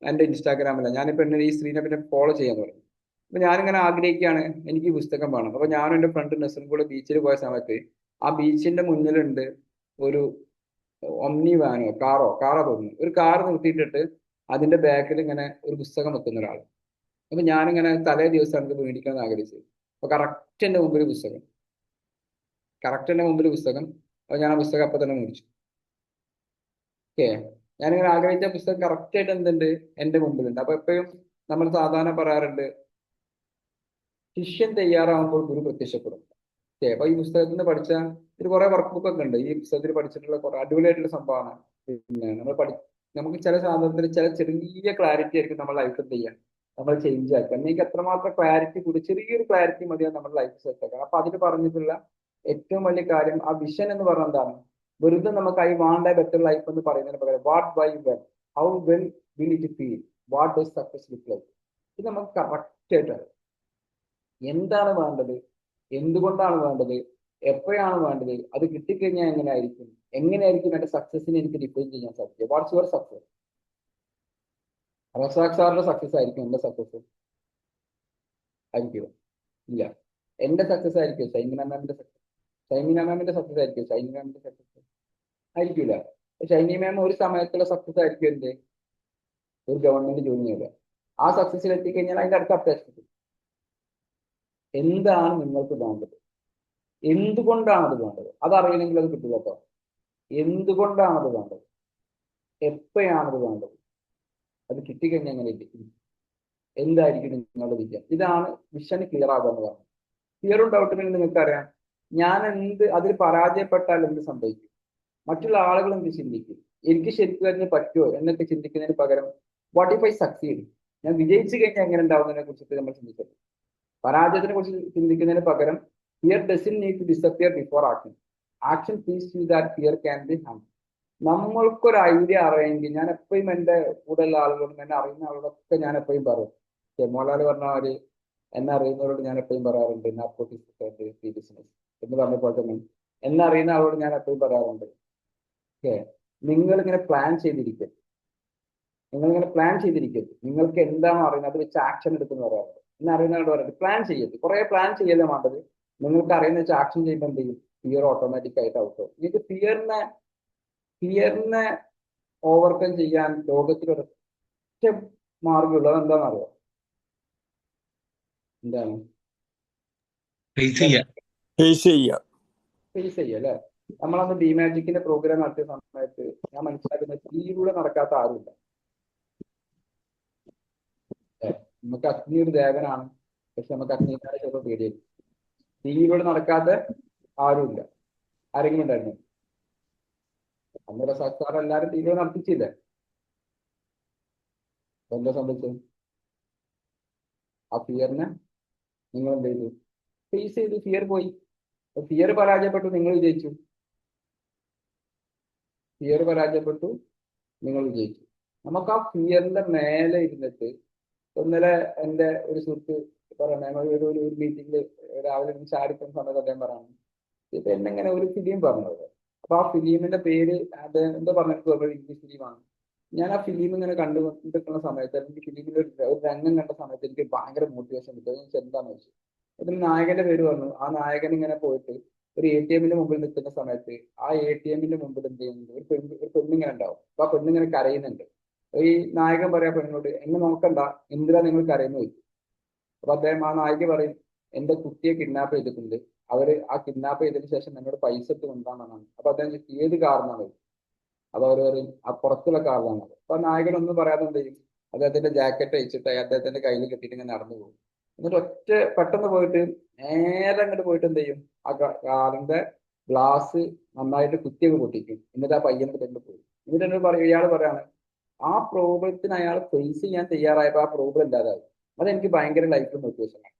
എൻ്റെ ഇൻസ്റ്റാഗ്രാമിലാണ്. ഞാനിപ്പോൾ എന്നെ ഈ സ്ക്രീനെ പിന്നെ ഫോളോ ചെയ്യാൻ തുടങ്ങി. അപ്പൊ ഞാനിങ്ങനെ ആഗ്രഹിക്കുകയാണ്, എനിക്ക് ഈ പുസ്തകം വേണം. അപ്പൊ ഞാനും എൻ്റെ ഫ്രണ്ട് നെസറും കൂടെ ബീച്ചിൽ പോയ സമയത്ത് ആ ബീച്ചിന്റെ മുന്നിലുണ്ട് ഒരു ഒമ്നി വാനോ കാറോ തോന്നുന്നു, ഒരു കാർ നിർത്തിയിട്ടിട്ട് അതിന്റെ ബാക്കിൽ ഇങ്ങനെ ഒരു പുസ്തകം വെക്കുന്ന ഒരാൾ. അപ്പൊ ഞാനിങ്ങനെ തലേ ദിവസമാണ് ഇത് മേടിക്കണം എന്ന് ആഗ്രഹിച്ചത്. അപ്പൊ കറക്റ്റ് എൻ്റെ മുമ്പിൽ പുസ്തകം. അപ്പൊ ഞാൻ ആ പുസ്തകം അപ്പൊ തന്നെ മേടിച്ചു. ഓക്കെ. ഞാനിങ്ങനെ ആഗ്രഹിച്ച പുസ്തകം കറക്റ്റ് ആയിട്ട് എന്തുണ്ട്, എൻ്റെ മുമ്പിലുണ്ട്. അപ്പൊ എപ്പോഴും നമ്മൾ സാധാരണ പറയാറുണ്ട്, ശിഷ്യൻ തയ്യാറാവുമ്പോൾ ഗുരു പ്രത്യക്ഷപ്പെടും. ഓക്കെ. അപ്പൊ ഈ പുസ്തകത്തിൽ നിന്ന് പഠിച്ച ഒരു കുറെ വർക്ക് ബുക്കൊക്കെ ഉണ്ട്. ഈ പുസ്തകത്തിൽ പഠിച്ചിട്ടുള്ള കുറെ അടിപൊളിയായിട്ടുള്ള സംഭവമാണ്. പിന്നെ നമുക്ക് ചില സാധനത്തിൽ ചില ചെറിയ ക്ലാരിറ്റി ആയിരിക്കും നമ്മുടെ ലൈഫിൽ ചെയ്യാൻ, നമ്മൾ ചേഞ്ച് ആക്കുക. നിങ്ങൾക്ക് എത്രമാത്രം ക്ലാരിറ്റി കൂടി, ചെറിയൊരു ക്ലാരിറ്റി മതിയാണ് നമ്മുടെ ലൈഫ് സെറ്റ് ആക്കാൻ. അപ്പൊ അതിൽ പറഞ്ഞിട്ടുള്ള ഏറ്റവും വലിയ കാര്യം, ആ വിഷൻ എന്ന് പറഞ്ഞാൽ എന്താണ്? വെറുതെ നമുക്ക് I want a better life എന്ന് പറയുന്നതിന് പകരം what, why, when, how well will it feel, what does success look like. ഇത് നമുക്ക് കറക്റ്റ് ആയിട്ട് എന്താണ് വേണ്ടത്, എന്തുകൊണ്ടാണ് വേണ്ടത്, എപ്പോഴാണ് വേണ്ടത്, അത് കിട്ടിക്കഴിഞ്ഞാൽ എങ്ങനെയായിരിക്കും എന്റെ സക്സസിനെ എനിക്ക് ഡിഫൈൻ ചെയ്യാൻ സാധിക്കുക. What's your success? റസാഖ് സാറിന്റെ സക്സസ് ആയിരിക്കും എന്റെ സക്സസ്? ആയിരിക്കും? ഇല്ല. എന്റെ സക്സസ് ആയിരിക്കും ഷൈമിന മാമിന്റെ സക്സസ്? ഷൈമിന മാമിന്റെ സക്സസ് ആയിരിക്കും ഷൈനി മാമിന്റെ സക്സസ്? ആയിരിക്കില്ല. ഷൈനി മാം ഒരു സമയത്തുള്ള സക്സസ് ആയിരിക്കും എന്ത്, ഒരു ഗവൺമെന്റ് ജോലി നേടുക. ആ സക്സസിൽ എത്തിക്കഴിഞ്ഞാൽ അതിന്റെ അടുത്ത അപ്ഡേഷൻ. എന്താണ് നിങ്ങൾക്ക് വേണ്ടത്, എന്തുകൊണ്ടാണ് അത് വേണ്ടത്, അതറിയണമെങ്കിൽ അത് കിട്ടില്ല കേട്ടോ. എന്തുകൊണ്ടാണ് അത് വേണ്ടത്, എപ്പോഴാണത് വേണ്ടത്, അത് കിട്ടിക്കഴിഞ്ഞാൽ എങ്ങനെ ഇരിക്കും, എന്തായിരിക്കും നിങ്ങളുടെ വിജയം. ഇതാണ് വിഷൻ ക്ലിയർ ആകുക എന്ന് പറഞ്ഞത്. ക്ലിയറും ഡൗട്ടിനും നിങ്ങൾക്കറിയാം, ഞാൻ അതിൽ പരാജയപ്പെട്ടാൽ എന്ത് സംഭവിക്കും, മറ്റുള്ള ആളുകൾ എന്ത് ചിന്തിക്കും, എനിക്ക് ശരിക്കും അതിന് പറ്റുമോ എന്നൊക്കെ ചിന്തിക്കുന്നതിന് പകരം വാട്ട് ഇഫ് ഐ സക്സീഡ്, ഞാൻ വിജയിച്ചു കഴിഞ്ഞാൽ എങ്ങനെ ഉണ്ടാവുന്നതിനെ കുറിച്ചിട്ട് നമ്മൾ ചിന്തിച്ചത്. പരാജയത്തിനെ കുറിച്ച് ചിന്തിക്കുന്നതിന് പകരം fear doesn't need to disappear before action, action teach you that fear can be harm. നമ്മൾക്കൊരു ഐഡിയ അറിയെങ്കിൽ, ഞാൻ എപ്പോഴും എൻ്റെ കൂടെയുള്ള ആളുകളോടും എന്നെ അറിയുന്ന ആളുകളൊക്കെ ഞാൻ എപ്പോഴും പറയും, മോഹൻലാൽ പറഞ്ഞ മാതിരി എന്നെ അറിയുന്നവരോട് ഞാൻ എപ്പോഴും പറയാറുണ്ട് ബിസിനസ് എന്ന് പറഞ്ഞ പോലെ തന്നെ എന്നെ അറിയുന്ന ആളോട് ഞാൻ എപ്പോഴും പറയാറുണ്ട്, ഓക്കെ, നിങ്ങളിങ്ങനെ പ്ലാൻ ചെയ്തിരിക്കും, നിങ്ങൾക്ക് എന്താണോ അറിയുന്നത് അത് വെച്ച് ആക്ഷൻ എടുക്കുന്നു പറയാറുണ്ട്. എന്നെ അറിയുന്നവരോട് പറയുന്നത് പ്ലാൻ ചെയ്യരുത്, കുറെ പ്ലാൻ ചെയ്യല്ലേ വേണ്ടത്, നിങ്ങൾക്ക് അറിയുന്ന വെച്ച് ആക്ഷൻ ചെയ്യുമ്പോൾ എന്ത് ചെയ്യും, ഫിയർ ഓട്ടോമാറ്റിക് ആയിട്ട് ഔട്ട് ആവും. നിങ്ങൾക്ക് ഫിയറിനെ ഓവർകം ചെയ്യാൻ ലോകത്തിൽ ഒരൊറ്റ മാർഗമുള്ളത് എന്താണെന്ന് അറിയാം, എന്താണ്? ഫേസ് ചെയ്യുക അല്ലെ. നമ്മളന്ന് ഡിമാജിക്കിന്റെ പ്രോഗ്രാം നടത്തിയ സമയത്ത് ഞാൻ മനസ്സിലാക്കുന്ന ഫീലിലൂടെ നടക്കാത്ത ആരുമില്ല. നമുക്ക് അഗ്നി ഒരു ദേവനാണ്, പക്ഷെ നമുക്ക് അഗ്നിക്കാരെ ചിലപ്പോൾ പേടിയായിരിക്കും. ഫീലിലൂടെ നടക്കാത്ത ആരുമില്ല. ആരെങ്കിലും ഉണ്ടായിരുന്നു? അന്നേരം സർക്കാർ എല്ലാവരും തീരെ നടത്തിച്ചില്ലേ? എന്താ സംഭവിച്ചത്? ആ ഫിയറിനെ നിങ്ങൾ എന്ത് ചെയ്തു? ഫേസ് ചെയ്തു. ഫിയർ പോയി. ഫിയർ പരാജയപ്പെട്ടു, നിങ്ങൾ വിജയിച്ചു. നമുക്ക് ആ ഫിയറിന്റെ മേലെ ഇരുന്നിട്ട്, ഇന്നലെ എൻ്റെ ഒരു സുഹൃത്ത് പറയണ, ഞങ്ങൾ ഒരു മീറ്റിംഗിൽ രാവിലെ ചാടിക്കുന്ന സമയത്ത് അദ്ദേഹം പറയണം, ഇപ്പൊ എന്നെങ്ങനെ ഒരു ഫിലിം പറഞ്ഞത്. അപ്പൊ ആ ഫിലിമിന്റെ പേര് അത് എന്താ പറഞ്ഞിട്ട് ഇംഗ്ലീഷ് ഫിലിമാണ്. ഞാൻ ആ ഫിലിം ഇങ്ങനെ കണ്ടുകൊണ്ടിരിക്കുന്ന സമയത്ത്, അല്ലെങ്കിൽ ഫിലിമിൽ ഒരു രംഗം കണ്ട സമയത്ത് എനിക്ക് ഭയങ്കര മോട്ടിവേഷൻ കിട്ടും. എന്താണെന്ന് വെച്ചു, അതിൽ നായകന്റെ പേര് പറഞ്ഞു. ആ നായകൻ ഇങ്ങനെ പോയിട്ട് ഒരു ATM മുമ്പിൽ നിൽക്കുന്ന സമയത്ത് ആ ATM മുമ്പിൽ എന്ത് ചെയ്യുന്നുണ്ട്, ഒരു പെണ്ണിങ്ങനെ ഉണ്ടാവും. അപ്പൊ ആ പെണ്ണിങ്ങനെ കരയുന്നുണ്ട്. ഈ നായകൻ പറയാ പെണ്ണിനോട്, എന്നെ നോക്കണ്ട, എന്തിനാ നിങ്ങൾ കരയുന്നു ചോദിക്കും. അപ്പൊ അദ്ദേഹം, ആ നായിക പറയും, എന്റെ കുട്ടിയെ കിഡ്നാപ്പ് ചെയ്തിട്ടുണ്ട്, അവര് ആ കിഡ്നാപ്പ് ചെയ്തതിനു ശേഷം എന്നോട് പൈസ ഇട്ട് കൊണ്ടാണെന്നാണ്. അപ്പൊ അദ്ദേഹം ഏത് കാറിനാണ്? അപ്പൊ അവർ പറയും, ആ പുറത്തുള്ള കാറിലാണ്. അപ്പൊ നായകനൊന്നും പറയാതെ എന്ത് ചെയ്യും, അദ്ദേഹത്തിന്റെ ജാക്കറ്റ് അയച്ചിട്ട് അദ്ദേഹത്തിന്റെ കയ്യിൽ കെട്ടിയിട്ട് ഇങ്ങനെ നടന്നു പോകും. എന്നിട്ട് പെട്ടെന്ന് പോയിട്ട് നേരെ അങ്ങോട്ട് പോയിട്ട് എന്ത് ചെയ്യും, ആ കാറിന്റെ ഗ്ലാസ് നന്നായിട്ട് കുത്തിയൊക്കെ പൊട്ടിക്കും. എന്നിട്ട് ആ പയ്യന്റെ തന്നെ പോയി. എന്നിട്ട് എന്നോട് പറയും, ഇയാൾ പറയാണ്, ആ പ്രോബ്ലത്തിന് അയാൾ ഫേസ് ചെയ്യാൻ തയ്യാറായപ്പോൾ ആ പ്രോബ്ലം ഇല്ലാതായി. അതെനിക്ക് ഭയങ്കര ലൈഫിൽ മോട്ടിവേഷനാണ്.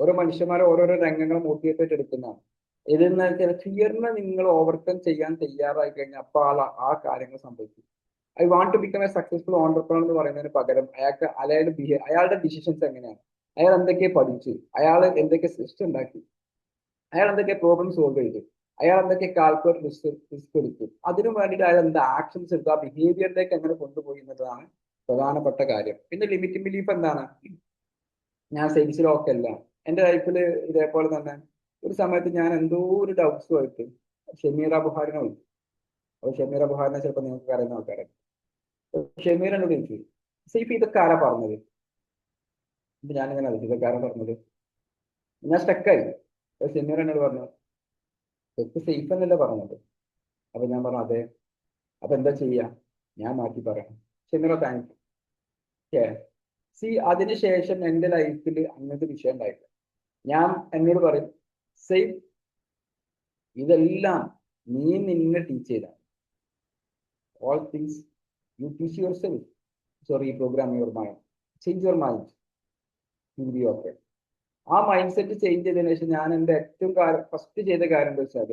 ഓരോ മനുഷ്യന്മാരെ ഓരോരോ രംഗങ്ങൾ മോട്ടിവേറ്റ് എടുക്കുന്നതാണ്. ഇതെന്ന് വെച്ചാൽ ഫിയറിനെ നിങ്ങൾ ഓവർകം ചെയ്യാൻ തയ്യാറായി കഴിഞ്ഞാൽ അപ്പോൾ ആ കാര്യങ്ങൾ സംഭവിക്കും. I want to become a successful entrepreneur എന്ന് പറയുന്നതിന് പകരം അയാളുടെ ഡിസിഷൻസ് എങ്ങനെയാണ്, അയാൾ എന്തൊക്കെ പഠിച്ചു, അയാൾ എന്തൊക്കെ സിസ്റ്റം ഉണ്ടാക്കി, അയാൾ എന്തൊക്കെ പ്രോബ്ലം സോൾവ് ചെയ്തു, അയാൾ എന്തൊക്കെ കാൽക്കുലേറ്റ് റിസ്ക് എടുത്തു, അതിനു വേണ്ടിയിട്ട് അയാൾ എന്താ ആക്ഷൻസ് എടുത്തു, ആ ബിഹേവിയറിലേക്ക് എങ്ങനെ കൊണ്ടുപോയി എന്നതാണ് പ്രധാനപ്പെട്ട കാര്യം. പിന്നെ ലിമിറ്റിംഗ് ബിലീഫ് എന്താണ്? ഞാൻ സെയിൽസിലൊക്കെ അല്ല. എൻ്റെ ലൈഫിൽ ഇതേപോലെ തന്നെ ഒരു സമയത്ത് ഞാൻ എന്തോ ഒരു ഡൗട്ട്സുമായിട്ട് ഷമീറ ബുഹാരിനെ വിളിച്ചു. അപ്പോൾ ഷമീറ ബുഹാരിനെ ചിലപ്പോൾ നിങ്ങൾക്ക് അറിയുന്ന ആൾക്കാരെ. ഷമീർ എന്നോട് ചോദിച്ചു, സൈഫ് ഇതൊക്കെ ആരാ പറഞ്ഞത്? ഞാനിങ്ങനെ അറിയിച്ചു, ഇതൊക്കെ ആരാ പറഞ്ഞത്? ഞാൻ സ്റ്റക്കായി. അപ്പോൾ ഷമീർ എന്നോട് പറഞ്ഞു, ഇതൊക്കെ സേഫ് എന്നല്ലേ പറഞ്ഞത്. അപ്പൊ ഞാൻ പറഞ്ഞു, അതെ. അപ്പൊ എന്താ ചെയ്യാ? ഞാൻ മാറ്റി പറയാം. Shameera thank you. അതിനുശേഷം എൻ്റെ ലൈഫിൽ അങ്ങനത്തെ വിഷയം ഉണ്ടായിട്ടില്ല. ഞാൻ എന്നോട് പറയും, സേഫ്, ഇതെല്ലാം നീ നിന്നെ ടീച്ച് ചെയ്താണ്. All things you teach yourself. Reprogram your mind, change your mind, you be okay. ആ മൈൻഡ് സെറ്റ് ചേഞ്ച് ചെയ്തതിനു ശേഷം ഞാൻ എൻ്റെ ഏറ്റവും ഫസ്റ്റ് ചെയ്ത കാര്യം എന്താ വെച്ചാൽ,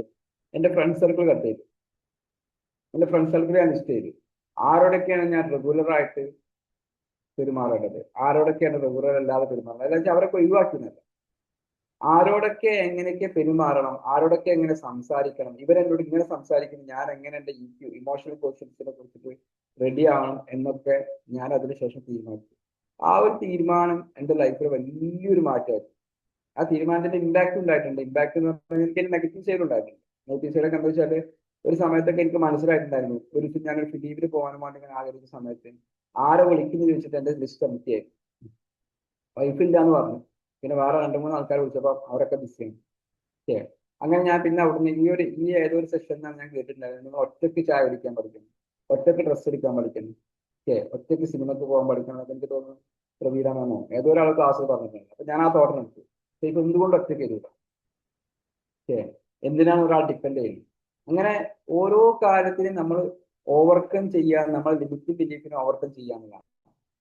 എൻ്റെ ഫ്രണ്ട് സർക്കിൾ കട്ട് ചെയ്തു. എൻ്റെ ഫ്രണ്ട് സർക്കിൾ ഞാൻ ലിസ്റ്റ് ചെയ്തു. ആരോടൊക്കെയാണ് ഞാൻ റെഗുലറായിട്ട് പെരുമാറേണ്ടത്, ആരോടൊക്കെയാണ് റെഗുലർ അല്ലാതെ പെരുമാറേണ്ടത്, അല്ലെങ്കിൽ അവരൊക്കെ ഒഴിവാക്കുന്നല്ല. ആരോടൊക്കെ എങ്ങനെയൊക്കെ പെരുമാറണം, ആരോടൊക്കെ എങ്ങനെ സംസാരിക്കണം, ഇവരെന്നോട് ഇങ്ങനെ സംസാരിക്കണം, ഞാൻ എങ്ങനെ എൻ്റെ ഇമോഷണൽ ക്വസ്റ്റ്യൻസിനെ കുറിച്ചിട്ട് റെഡി ആവണം എന്നൊക്കെ ഞാൻ അതിനുശേഷം തീരുമാനിച്ചു. ആ ഒരു തീരുമാനം എൻ്റെ ലൈഫിൽ വലിയൊരു മാറ്റമായിരുന്നു. ആ തീരുമാനത്തിന്റെ ഇമ്പാക്ട് ഉണ്ടായിട്ടുണ്ട്. ഇമ്പാക്ട് എന്ന് പറഞ്ഞാൽ എനിക്ക് നെഗറ്റീവ് സൈഡ് ഉണ്ടായിട്ടുണ്ട്. നെഗറ്റീവ് സൈഡൊക്കെ എന്താ വെച്ചാൽ, ഒരു സമയത്തൊക്കെ എനിക്ക് മനസ്സിലായിട്ടുണ്ടായിരുന്നു, ഒരിക്കലും ഞാനൊരു ഫിലിമിൽ പോകാൻ വേണ്ടി ഇങ്ങനെ ആഗ്രഹിച്ച സമയത്ത് ആരെ വിളിക്കുന്നു ചോദിച്ചിട്ട് എൻ്റെ ലിസ്റ്റ് എംപ്റ്റിയായിരുന്നു. വൈഫില്ല എന്ന് പറഞ്ഞു. പിന്നെ വേറെ 2-3 ആൾക്കാർ വിളിച്ചപ്പോൾ അവരൊക്കെ ബിസിയാണ്. ഓക്കെ, അങ്ങനെ ഞാൻ പിന്നെ അവിടുന്ന് ഈ ഏതൊരു സെഷനിലാണ് ഞാൻ കേട്ടിട്ടുണ്ടായിരുന്നു, നിങ്ങൾ ഒറ്റയ്ക്ക് ചായ കുടിക്കാൻ പഠിക്കണം, ഒറ്റയ്ക്ക് ഡ്രസ്സ് എടുക്കാൻ പഠിക്കണം, ഓക്കെ, ഒറ്റയ്ക്ക് സിനിമക്ക് പോകാൻ പഠിക്കണം എന്നൊക്കെ എനിക്ക് തോന്നുന്നു പ്രവീരാമെന്നോ ഏതോ ഒരാൾ ക്ലാസ്സിൽ പറഞ്ഞിട്ടുണ്ട്. അപ്പൊ ഞാൻ ആ തോട്ടം എടുത്തു. ഇപ്പൊ എന്തുകൊണ്ട് ഒറ്റയ്ക്ക് ചെയ്തില്ല? ഓക്കെ, എന്തിനാണ് ഒരാൾ ഡിപ്പെൻഡ് ചെയ്യുന്നത്? അങ്ങനെ ഓരോ കാര്യത്തിനും നമ്മൾ ഓവർകം ചെയ്യാൻ, നമ്മൾ ലിമിറ്റ് ബിലീഫിനെ ഓവർകം ചെയ്യാന്നുള്ളതാണ്.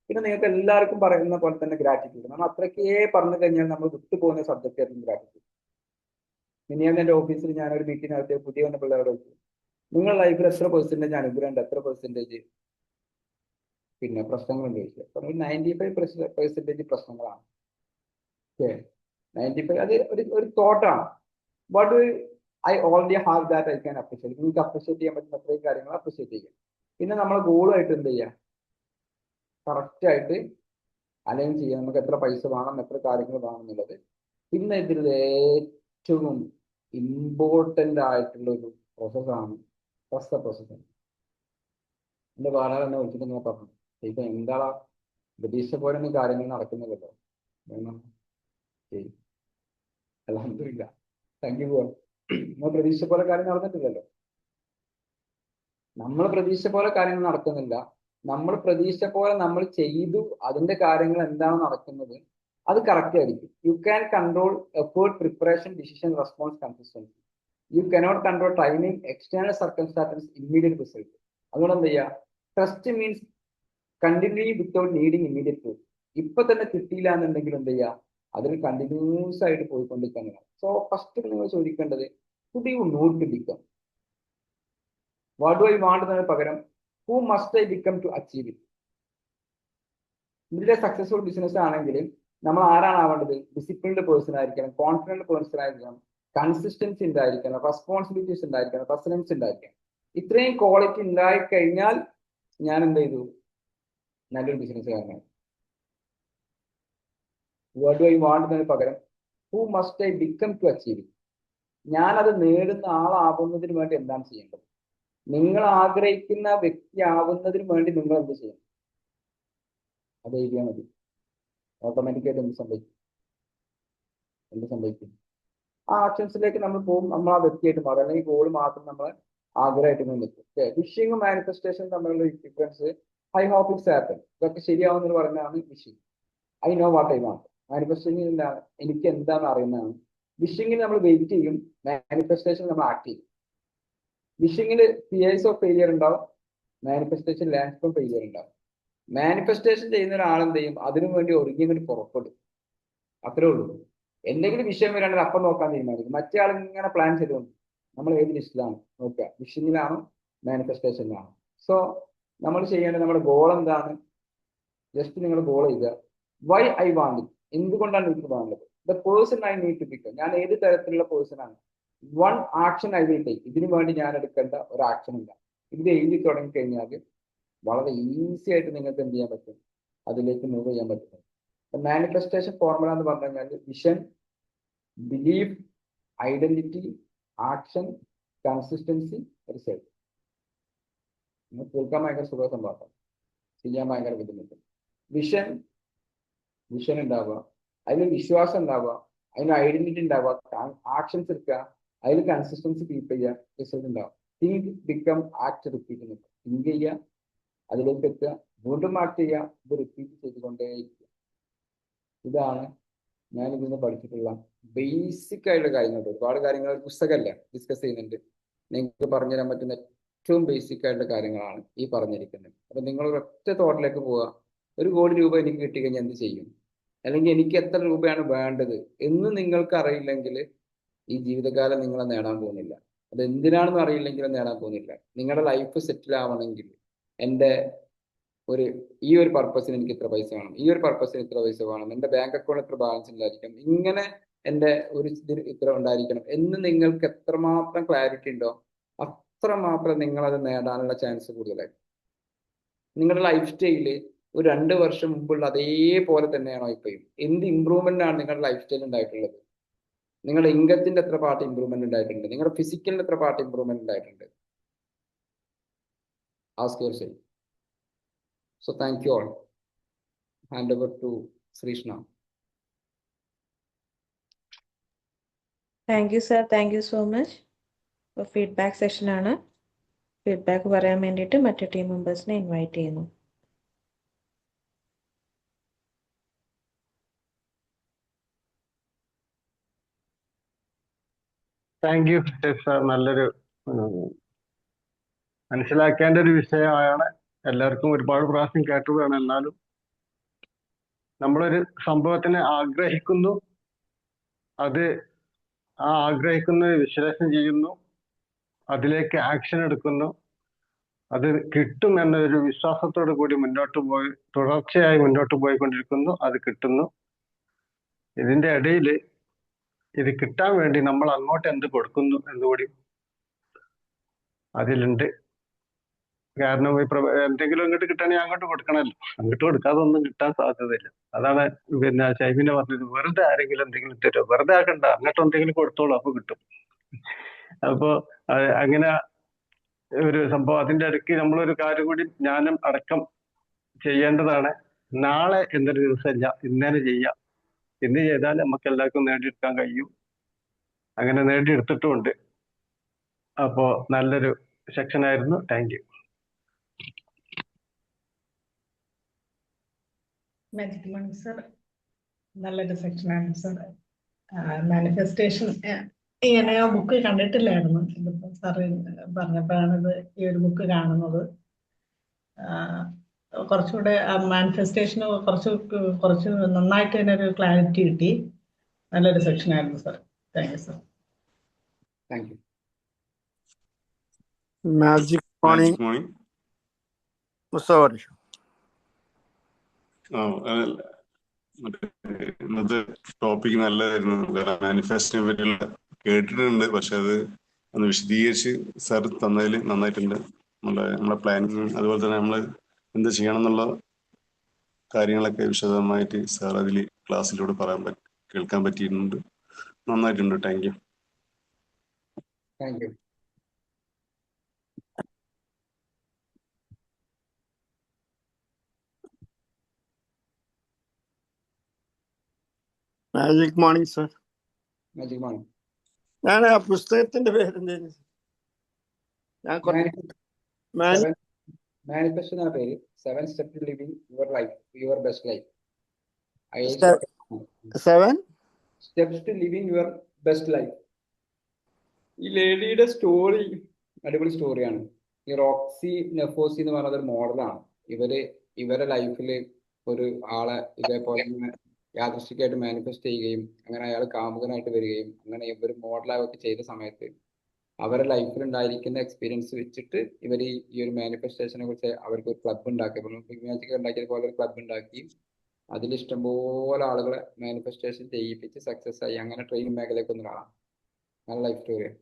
പിന്നെ നിങ്ങൾക്ക് എല്ലാവർക്കും പറയുന്ന പോലെ തന്നെ ഗ്രാറ്റിറ്റ്യൂഡ്. നമ്മൾ അത്രയ്ക്കേ പറഞ്ഞു കഴിഞ്ഞാൽ നമ്മൾ വിട്ടുപോകുന്ന സബ്ജക്റ്റ് ആയിരുന്നു ഗ്രാറ്റിറ്റ്യൂഡ്. ഇനി ഞാൻ എൻ്റെ ഓഫീസിൽ ഞാനൊരു മീറ്റിംഗിനകത്ത് പുതിയ വന്ന പിള്ളേരോട് ചോദിച്ചു, നിങ്ങൾ ലൈഫിൽ എത്ര പെർസെൻറ്റേജ് അനുഗ്രഹം ഉണ്ട്, എത്ര പെർസെൻറ്റേജ് പിന്നെ പ്രശ്നങ്ങളുണ്ട് ചോദിച്ചു. അപ്പം 95% പ്രശ്നങ്ങളാണ്. ഓക്കെ, 95 അത് ഒരു തോട്ടാണ്. What do I already have that I can appreciate. നിങ്ങൾക്ക് അപ്രിഷിയേറ്റ് ചെയ്യാൻ പറ്റുന്ന അത്രയും കാര്യങ്ങൾ അപ്രിഷിയേറ്റ് ചെയ്യുക. പിന്നെ നമ്മളെ ഗോളുമായിട്ട് എന്ത് ചെയ്യുക, കറക്റ്റായിട്ട് അലൈൻ ചെയ്യുക. നമുക്ക് എത്ര പൈസ വേണം, എത്ര കാര്യങ്ങൾ വേണം എന്നുള്ളത്. പിന്നെ ഇതിൽ ഏറ്റവും ഇമ്പോർട്ടൻ്റ് ആയിട്ടുള്ള ഒരു പ്രോസസ്സാണ് ട്രസ്റ്റ് പ്രോസസ്സാണ്. എൻ്റെ വേറെ തന്നെ വിളിച്ചിട്ട് ഇങ്ങനെ പറഞ്ഞു, ഇപ്പം എന്താ പ്രതീക്ഷ പോലെ ഒന്നും കാര്യങ്ങൾ നടക്കുന്നില്ലല്ലോ. ശരി, അൽഹംദുലില്ലാ, താങ്ക് യു ഗോഡ്. നമ്മൾ പ്രതീക്ഷ പോലെ കാര്യം നടന്നിട്ടില്ലല്ലോ. നമ്മൾ പ്രതീക്ഷ പോലെ കാര്യങ്ങൾ നടക്കുന്നില്ല. നമ്മൾ പ്രതീക്ഷ പോലെ നമ്മൾ ചെയ്തു, അതിന്റെ കാര്യങ്ങൾ എന്താണ് നടക്കുന്നത് അത് കറക്റ്റ് ആയിരിക്കും. You can control effort, preparation, decision, response, consistency. You cannot control timing, external circumstances, immediate result. അതുകൊണ്ട് എന്ത് ചെയ്യുക, trust means continue without needing immediate proof. ഇപ്പൊ തന്നെ കിട്ടിയില്ല എന്നുണ്ടെങ്കിൽ എന്ത് ചെയ്യുക, അതിൽ കണ്ടിന്യൂസ് ആയിട്ട് പോയിക്കൊണ്ടിരിക്കുകയാണ്. സോ ഫസ്റ്റ് നിങ്ങൾ ചോദിക്കേണ്ടത്, who do you not to become, what do I want എന്നതിന് പകരം who must I become to achieve it. ഇതിലെ സക്സസ്ഫുൾ ബിസിനസ് ആണെങ്കിൽ നമ്മൾ ആരാണ് ആവേണ്ടത്? ഡിസിപ്ലിൻഡ് പേഴ്സൺ ആയിരിക്കണം, കോൺഫിഡന്റ് പേഴ്സൺ ആയിരിക്കണം, കൺസിസ്റ്റൻസി ഉണ്ടായിരിക്കണം, റെസ്പോൺസിബിലിറ്റീസ് ഉണ്ടായിരിക്കണം, റെസിലൻസ് ഉണ്ടായിരിക്കണം. ഇത്രയും ക്വാളിറ്റി ഉണ്ടായി കഴിഞ്ഞാൽ ഞാൻ എന്ത് ചെയ്തു, നല്ലൊരു ബിസിനസ്സുകാരനാണ്. വാട്ട് ഡു ഐ വാണ്ട് എന്നതിന് പകരം who must I become to achieve it. ഞാനത് നേടുന്ന ആളാവുന്നതിന് വേണ്ടി എന്താണ് ചെയ്യേണ്ടത്? നിങ്ങൾ ആഗ്രഹിക്കുന്ന വ്യക്തി ആവുന്നതിന് വേണ്ടി നിങ്ങൾ എന്ത് ചെയ്യണം, അത് എഴുതിയാൽ മതി. ഓട്ടോമാറ്റിക്കായിട്ട് എന്ത് സംഭവിക്കും, ആ ആക്ഷൻസിലേക്ക് നമ്മൾ പോകും. നമ്മൾ ആ വ്യക്തിയായിട്ട് മാറും. അല്ലെങ്കിൽ ഗോൾ മാത്രം നമ്മൾ ആഗ്രഹമായിട്ട് നിൽക്കും. വിഷിങ്ങും മാനിഫെസ്റ്റേഷൻ തമ്മിലുള്ള difference, I hope it's happen, ഇതൊക്കെ ശരിയാവുമെന്ന് പറഞ്ഞാണ് wishing. I know what I want. Manifestation എന്താണ്, എനിക്ക് എന്താണെന്ന് അറിയുന്നതാണ്. വിഷിങ്ങിൽ നമ്മൾ വെയിറ്റ് ചെയ്യും, മാനിഫെസ്റ്റേഷൻ നമ്മൾ ആക്ട് ചെയ്യും. വിഷിങ്ങിൽ ഫിയേഴ്സ് ഓഫ് ഫെയിലിയർ ഉണ്ടാവും, മാനിഫെസ്റ്റേഷൻ ലാൻഡ് ഓഫ് ഫെയിലിയർ ഉണ്ടാവും. മാനിഫെസ്റ്റേഷൻ ചെയ്യുന്ന ഒരാൾ എന്ത് ചെയ്യും, അതിനു വേണ്ടി ഒരുങ്ങിയങ്ങോട്ട് പുറപ്പെടും. അത്രേ ഉള്ളൂ. എന്തെങ്കിലും വിഷയം വരാണെങ്കിൽ അപ്പം നോക്കാൻ തീരുമാനിക്കും. മറ്റേ ആൾ ഇങ്ങനെ പ്ലാൻ ചെയ്തുകൊണ്ട് നമ്മൾ ഏത് ലിസ്റ്റിലാണ് നോക്കുക, വിഷിങ്ങിലാണോ മാനിഫെസ്റ്റേഷനിലാണോ? സോ നമ്മൾ ചെയ്യേണ്ടത്, നമ്മുടെ ഗോൾ എന്താണ്, ജസ്റ്റ് നിങ്ങൾ ഗോൾ ചെയ്യുക. വൈ ഐ വാണ്ട് ഇറ്റ്, എന്തുകൊണ്ടാണ് എനിക്ക് വേണ്ടത്. The person I need to become, ഞാൻ ഏത് തരത്തിലുള്ള പേഴ്സൺ ആണ്. One action I will take, ഇതിനു വേണ്ടി ഞാൻ എടുക്കേണ്ട ഒരു ആക്ഷൻ ഇല്ല. ഇത് എഴുതി തുടങ്ങിക്കഴിഞ്ഞാൽ വളരെ ഈസി ആയിട്ട് നിങ്ങൾക്ക് എന്ത് ചെയ്യാൻ പറ്റും, അതിലേക്ക് മൂവ് ചെയ്യാൻ പറ്റും. മാനിഫെസ്റ്റേഷൻ ഫോർമുല എന്ന് പറഞ്ഞു കഴിഞ്ഞാൽ vision, belief, identity, action, consistency, result. കേൾക്കാൻ ഭയങ്കര സുഖ സംഭവം, ചെയ്യാൻ ഭയങ്കര ബുദ്ധിമുട്ട്. വിഷൻ ഉണ്ടാവുക, അതിന് വിശ്വാസം ഉണ്ടാവുക, അതിന് ഐഡന്റിറ്റി ഉണ്ടാവുക, ആക്ഷൻസ് എടുക്കുക, അതിൽ കൺസിസ്റ്റൻസി കീപ്പ് ചെയ്യുക, റിസൾട്ട് ഉണ്ടാവും. Think, become, act, repeat. Think ചെയ്യുക, അതിലേക്ക് എത്തുക, വീണ്ടും ആക്ട് ചെയ്യുക, ഇത് റിപ്പീറ്റ് ചെയ്തുകൊണ്ടേയിരിക്കുക. ഇതാണ് ഞാൻ ഇതിന്ന് പഠിച്ചിട്ടുള്ള ബേസിക് ആയിട്ടുള്ള കാര്യങ്ങൾ. ഒരുപാട് കാര്യങ്ങൾ പുസ്തകമല്ല ഡിസ്കസ് ചെയ്യുന്നുണ്ട്. നിങ്ങൾക്ക് പറഞ്ഞുതരാൻ പറ്റുന്ന ഏറ്റവും ബേസിക് ആയിട്ടുള്ള കാര്യങ്ങളാണ് ഈ പറഞ്ഞിരിക്കുന്നത്. അപ്പൊ നിങ്ങൾ ഒറ്റ തോട്ടിലേക്ക് പോവുക, 1 കോടി രൂപ എനിക്ക് കിട്ടിക്കഴിഞ്ഞാൽ എന്ത് ചെയ്യും, അല്ലെങ്കിൽ എനിക്ക് എത്ര രൂപയാണ് വേണ്ടത് എന്ന് നിങ്ങൾക്ക് അറിയില്ലെങ്കിൽ ഈ ജീവിതകാലം നിങ്ങൾ നേടാൻ പോകുന്നില്ല. അത് എന്തിനാണെന്ന് അറിയില്ലെങ്കിൽ നേടാൻ പോകുന്നില്ല. നിങ്ങളുടെ ലൈഫ് സെറ്റിൽ ആവണമെങ്കിൽ ഈ ഒരു പർപ്പസിന് എനിക്ക് ഇത്ര പൈസ വേണം, ഈ ഒരു പർപ്പസിന് ഇത്ര പൈസ വേണം, എൻ്റെ ബാങ്ക് അക്കൗണ്ട് ഇത്ര ബാലൻസ് ഉണ്ടായിരിക്കണം, ഇങ്ങനെ എൻ്റെ ഒരു ഇത്ര ഉണ്ടായിരിക്കണം എന്ന് നിങ്ങൾക്ക് എത്രമാത്രം ക്ലാരിറ്റി ഉണ്ടോ അത്രമാത്രം നിങ്ങളത് നേടാനുള്ള ചാൻസ് കൂടുതലായി. നിങ്ങളുടെ ലൈഫ് സ്റ്റൈല് ഒരു 2 വർഷം മുമ്പുള്ള അതേപോലെ തന്നെയാണോ ഇപ്പോഴും? എന്ത് ഇമ്പ്രൂവ്മെന്റ് ആണ് നിങ്ങളുടെ ലൈഫ് സ്റ്റൈൽ ഉണ്ടായിട്ടുള്ളത്? നിങ്ങളുടെ ഇൻകത്തിന്റെ എത്ര പാർട്ട് ഇമ്പ്രൂവ്മെന്റ് ഉണ്ടായിട്ടുണ്ട്? നിങ്ങളുടെ ഫിസിക്കലിന്റെ എത്ര പാർട്ട് ഇമ്പ്രൂവ്മെന്റ് ഉണ്ടായിട്ടുണ്ട്? Ask yourself. So thank you all. Hand over to Srishna. Thank you sir, thank you so much. ഇപ്പോൾ ഫീഡ്ബാക്ക് സെഷനാണ്. ഫീഡ്ബാക്ക് പറയാൻ വേണ്ടിയിട്ട് മറ്റു ടീം മെമ്പേഴ്സിനെ ഇൻവൈറ്റ് ചെയ്യുന്നു. താങ്ക് യു സാർ, നല്ലൊരു മനസ്സിലാക്കേണ്ട ഒരു വിഷയമാണ്. എല്ലാവർക്കും ഒരുപാട് പ്രാവശ്യം കേട്ടതാണ്. എന്നാലും നമ്മളൊരു സംഭവത്തിനെ ആഗ്രഹിക്കുന്നു, അത് ആ ആഗ്രഹിക്കുന്നത് വിശ്ലേഷണം ചെയ്യുന്നു, അതിലേക്ക് ആക്ഷൻ എടുക്കുന്നു, അത് കിട്ടും എന്നൊരു വിശ്വാസത്തോടു കൂടി തുടർച്ചയായി മുന്നോട്ട് പോയിക്കൊണ്ടിരിക്കുന്നു, അത് കിട്ടുന്നു. ഇതിന്റെ ഇടയിൽ ഇത് കിട്ടാൻ വേണ്ടി നമ്മൾ അങ്ങോട്ട് എന്ത് കൊടുക്കുന്നു എന്നുകൂടി അതിലുണ്ട്. കാരണം എന്തെങ്കിലും ഇങ്ങോട്ട് കിട്ടണമെങ്കിൽ അങ്ങോട്ട് കൊടുക്കണമല്ലോ. അങ്ങോട്ട് കൊടുക്കാതെ ഒന്നും കിട്ടാൻ സാധ്യതയില്ല. അതാണ് പിന്നെ ഷൈബിനെ പറഞ്ഞത്, വെറുതെ ആരെങ്കിലും എന്തെങ്കിലും തരുമോ? വെറുതെ ആക്കണ്ട, അങ്ങോട്ട് എന്തെങ്കിലും കൊടുത്തോളൂ, അപ്പൊ കിട്ടും. അപ്പോ അങ്ങനെ ഒരു സംഭവം. അതിന്റെ ഇടയ്ക്ക് നമ്മളൊരു കാര്യം കൂടി ജ്ഞാനം അടക്കം ചെയ്യേണ്ടതാണ്. നാളെ എന്നൊരു ദിവസമില്ല, ഇന്നേനെ ചെയ്യാം. ഇന്ന് ചെയ്താൽ നമുക്ക് എല്ലാവർക്കും നേടിയെടുക്കാൻ കഴിയും. അങ്ങനെ നേടിയെടുത്തിട്ടുമുണ്ട്. അപ്പോ നല്ലൊരു സെക്ഷൻ ആയിരുന്നു. Thank you. Magic money sir, നല്ലൊരു സെക്ഷനാണ് സർ. മാനിഫെസ്റ്റേഷൻ ഇങ്ങനെ ആ ബുക്ക് കണ്ടിട്ടില്ലായിരുന്നു. ഇതിപ്പോൾ സാറ് പറഞ്ഞപ്പോഴാണ് ഈ ഒരു ബുക്ക് കാണുന്നത്. കുറച്ചുകൂടെ മാനിഫെസ്റ്റേഷന് കുറച്ച് നന്നായിട്ട് തന്നെ ഒരു ക്ലാരിറ്റി കിട്ടി. നല്ലൊരു സെക്ഷനായിരുന്നു sir. Thank you sir. Thank you. Magic morning magic morning. Sorry ഇന്നത്തെ ടോപ്പിക് നല്ലതായിരുന്നു. കാരണം മാനിഫെസ്റ്റിനെ പറ്റിയുള്ള കേട്ടിട്ടുണ്ട്, പക്ഷെ അത് ഒന്ന് വിശദീകരിച്ച് സാർ തന്നതിൽ നന്നായിട്ടുണ്ട്. നമ്മളെ പ്ലാനിങ്, അതുപോലെ തന്നെ നമ്മൾ എന്ത് ചെയ്യണം എന്നുള്ള കാര്യങ്ങളൊക്കെ വിശദമായിട്ട് സാർ അതിൽ ക്ലാസ്സിലൂടെ കേൾക്കാൻ പറ്റിയിട്ടുണ്ട്. നന്നായിട്ടുണ്ട്. Thank you. Thank you. Magic morning sir. Magic morning. ഞാൻ ആ പുസ്തകത്തിന്റെ പേരെന്തായിരുന്നു? ഞാൻ മാനിഫെസ്റ്റോ എന്ന പേര് 7 steps to living your life, your best life. 7 steps to living your best life. ഈ ലേഡിയുടെ സ്റ്റോറി അടിപൊളി സ്റ്റോറിയാണ്. ഈ റോക്സി നെഫോസി എന്ന് പറയുന്നത് ഒരു മോഡലാണ്. ഇവരെ ലൈഫിൽ ഒരു ആളെ ഇതേപോലെ യാദൃശ്ചികമായിട്ട് മാനിഫെസ്റ്റ് ചെയ്യുകയും അങ്ങനെ അയാൾ കാമുകനായിട്ട് വരികയും അങ്ങനെ ഇവർ മോഡലാവൊക്കെ ചെയ്ത സമയത്ത് അവരുടെ ലൈഫിൽ ഉണ്ടായിരിക്കുന്ന എക്സ്പീരിയൻസ് വെച്ചിട്ട് ഇവർ ഈ ഒരു മാനിഫെസ്റ്റേഷനെ കുറിച്ച് അവർക്ക് ഒരു ക്ലബ് ഉണ്ടാക്കി, മാജിക് ഉണ്ടാക്കിയ പോലെ ഒരു ക്ലബ് ഉണ്ടാക്കി അതിൽ ഇഷ്ടംപോലെ ആളുകളെ മാനിഫെസ്റ്റേഷൻ ചെയ്യിപ്പിച്ച് സക്സസ് ആയി അങ്ങനെ ട്രെയിനിങ് മേഖലയൊക്കെ ഒന്ന് കാണാം. നല്ല ലൈഫ് സ്റ്റോറിയാണ്.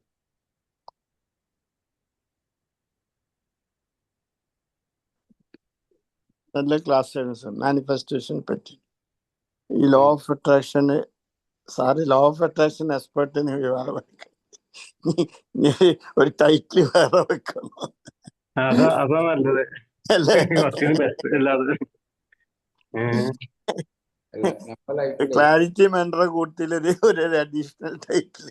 നല്ല ക്ലാസ് ആയിരുന്നു സർ മാനിഫെസ്റ്റേഷൻ പറ്റി. ഈ law of attraction sir law of attraction എക്സ്പെർട്ടിന് വേറെ ഒരു ടൈറ്റിൽ വേറെ വെക്കണം. അതാ നല്ലത്. ക്ലാരിറ്റി മെൻഡറെ കൂട്ടത്തിൽ ഒരു അഡീഷണൽ ടൈറ്റിൽ.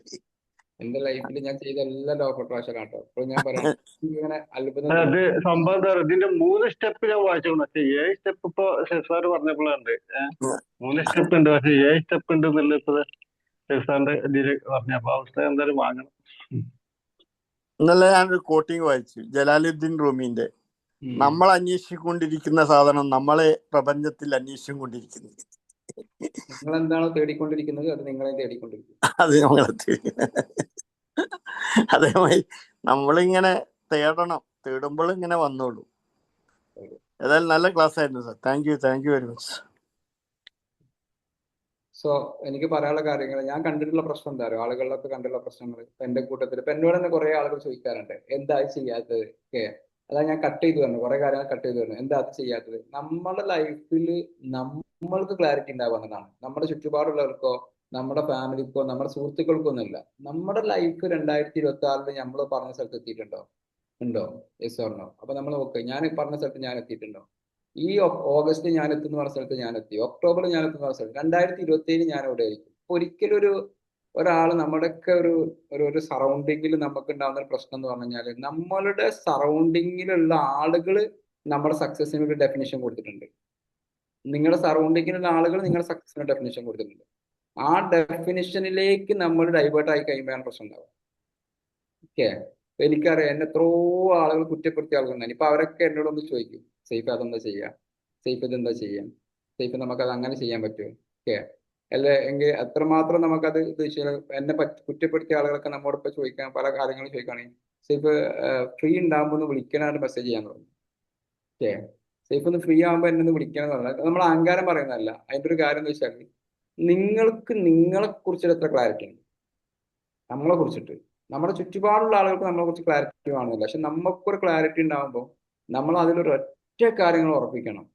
എന്റെ ലൈഫിൽ ഞാൻ ചെയ്ത എല്ലാ ലോ ഓഫ് അട്രാക്ഷൻ ആട്ടോ. അപ്പോൾ ഞാൻ പറയാം ഇങ്ങനെ അത്ഭുതം. അത് സംഭവം ഇതിന്റെ 3 സ്റ്റെപ്പ് ഞാൻ വായിച്ചു. പക്ഷെ 7 സ്റ്റെപ്പ് ഇപ്പൊ സാറ് പറഞ്ഞപ്പോഴുണ്ട്. 3 സ്റ്റെപ്പ് ഉണ്ട്, പക്ഷെ 7 സ്റ്റെപ്പ് ഉണ്ട് എന്നുള്ള ഇപ്പൊ സാറിന്റെ ഇതിൽ പറഞ്ഞപ്പോ അവസ്ഥ എന്തായാലും വാങ്ങണം. ഇന്നലെ ഞാനൊരു കോട്ടിങ് വായിച്ചു ജലാലുദ്ദീൻ റൂമിന്റെ. നമ്മൾ അന്വേഷിക്കൊണ്ടിരിക്കുന്ന സാധനം നമ്മളെ പ്രപഞ്ചത്തിൽ അന്വേഷിച്ചുകൊണ്ടിരിക്കുന്നു. നിങ്ങൾ എന്താണോ തേടിക്കൊണ്ടിരിക്കുന്നത് അത് നിങ്ങളെ തേടിക്കൊണ്ടിരിക്കും. അത് നമ്മളെ അതേമാതിരി നമ്മളിങ്ങനെ തേടുമ്പോൾ ഇങ്ങനെ വന്നോളൂ. ഏതായാലും നല്ല ക്ലാസ് ആയിരുന്നു sir. Thank you very much. So എനിക്ക് പറയാനുള്ള കാര്യങ്ങൾ ഞാൻ കണ്ടിട്ടുള്ള പ്രശ്നം എന്താ പറയുക, ആളുകളിലൊക്കെ കണ്ടിട്ടുള്ള പ്രശ്നങ്ങൾ എന്റെ കൂട്ടത്തിൽ ഇപ്പൊ എന്നോട് തന്നെ കുറെ ആളുകൾ ചോദിക്കാറുണ്ട് എന്താ ചെയ്യാത്തത് ഒക്കെ. അതാ ഞാൻ കട്ട് ചെയ്തു തരണം, കുറെ കാര്യങ്ങൾ കട്ട് ചെയ്തു തരണം. എന്താ അത് ചെയ്യാത്തത്? നമ്മുടെ ലൈഫിൽ നമ്മൾക്ക് ക്ലാരിറ്റി ഉണ്ടാവുന്നതാണ്. നമ്മുടെ ചുറ്റുപാടുള്ളവർക്കോ നമ്മുടെ ഫാമിലിക്കോ നമ്മുടെ സുഹൃത്തുക്കൾക്കോ ഒന്നുമില്ല. നമ്മുടെ ലൈഫ് 2026 നമ്മൾ പറഞ്ഞ സ്ഥലത്ത് എത്തിയിട്ടുണ്ടോ? ഉണ്ടോ? Yes or no? അപ്പൊ നമ്മൾ നോക്കുക, ഞാൻ പറഞ്ഞ സ്ഥലത്ത് ഞാൻ എത്തിയിട്ടുണ്ടോ? ഈ ഓഗസ്റ്റ് ഞാൻ എത്തുന്ന പറഞ്ഞ സ്ഥലത്ത് ഞാൻ എത്തി, ഒക്ടോബർ ഞാൻ എത്തുന്ന പറഞ്ഞ സ്ഥലത്ത് 2027 ഞാൻ എവിടെ ആയിരിക്കും? ഒരിക്കലും ഒരാൾ നമ്മുടെയൊക്കെ ഒരു സറൗണ്ടിങ്ങിൽ നമുക്ക് ഉണ്ടാകുന്ന ഒരു പ്രശ്നം എന്ന് പറഞ്ഞു കഴിഞ്ഞാൽ നമ്മളുടെ സറൗണ്ടിങ്ങിലുള്ള ആളുകൾ നമ്മുടെ സക്സസിന് ഒരു ഡെഫിനേഷൻ കൊടുത്തിട്ടുണ്ട്. നിങ്ങളുടെ സറൗണ്ടിങ്ങിലുള്ള ആളുകൾ നിങ്ങളുടെ സക്സസിന് ഡെഫിനേഷൻ കൊടുത്തിട്ടുണ്ട്. ആ ഡെഫിനേഷനിലേക്ക് നമ്മൾ ഡൈവേർട്ട് ആയി കഴിയുമ്പോഴാണ് പ്രശ്നം ഉണ്ടാവുക. ഓക്കെ, എനിക്കറിയാം എന്നെ എത്രയോ ആളുകൾ കുറ്റപ്പെടുത്തിയ ആളുകളുണ്ടായി. ഇപ്പൊ അവരൊക്കെ എന്നോടൊന്ന് ചോദിക്കും, സൈഫ് അതെന്താ ചെയ്യാ, സൈഫ് ഇതെന്താ ചെയ്യാം, സൈഫ് നമുക്കത് അങ്ങനെ ചെയ്യാൻ പറ്റുമോ, ഓക്കെ അല്ലെ എങ്കിൽ എത്രമാത്രം നമുക്കത് ഇത് എന്നെ കുറ്റപ്പെടുത്തിയ ആളുകളൊക്കെ നമ്മോടൊപ്പം ചോദിക്കാൻ പല കാര്യങ്ങളും ചോദിക്കുകയാണെങ്കിൽ സൈഫ് ഫ്രീ ഉണ്ടാകുമ്പോൾ ഒന്ന് വിളിക്കണമെന്ന് മെസ്സേജ് ചെയ്യാൻ തുടങ്ങും. ഓക്കെ സൈഫ് ഒന്ന് ഫ്രീ ആകുമ്പോൾ എന്നെ ഒന്ന് വിളിക്കണം എന്ന് പറഞ്ഞാൽ നമ്മൾ അഹങ്കാരം പറയുന്നതല്ല. അതിന്റെ ഒരു കാര്യം എന്ന് വെച്ചാൽ നിങ്ങൾക്ക് നിങ്ങളെ കുറിച്ച് എത്ര ക്ലാരിറ്റി ഉണ്ട്, നമ്മളെ കുറിച്ചിട്ട്. നമ്മുടെ ചുറ്റുപാടുള്ള ആളുകൾക്ക് നമ്മളെ കുറിച്ച് ക്ലാരിറ്റി കാണുന്നില്ല. പക്ഷെ നമുക്കൊരു ക്ലാരിറ്റി ഉണ്ടാകുമ്പോൾ നമ്മൾ അതിലൊരു ഒറ്റ കാര്യങ്ങൾ ഉറപ്പിക്കണം.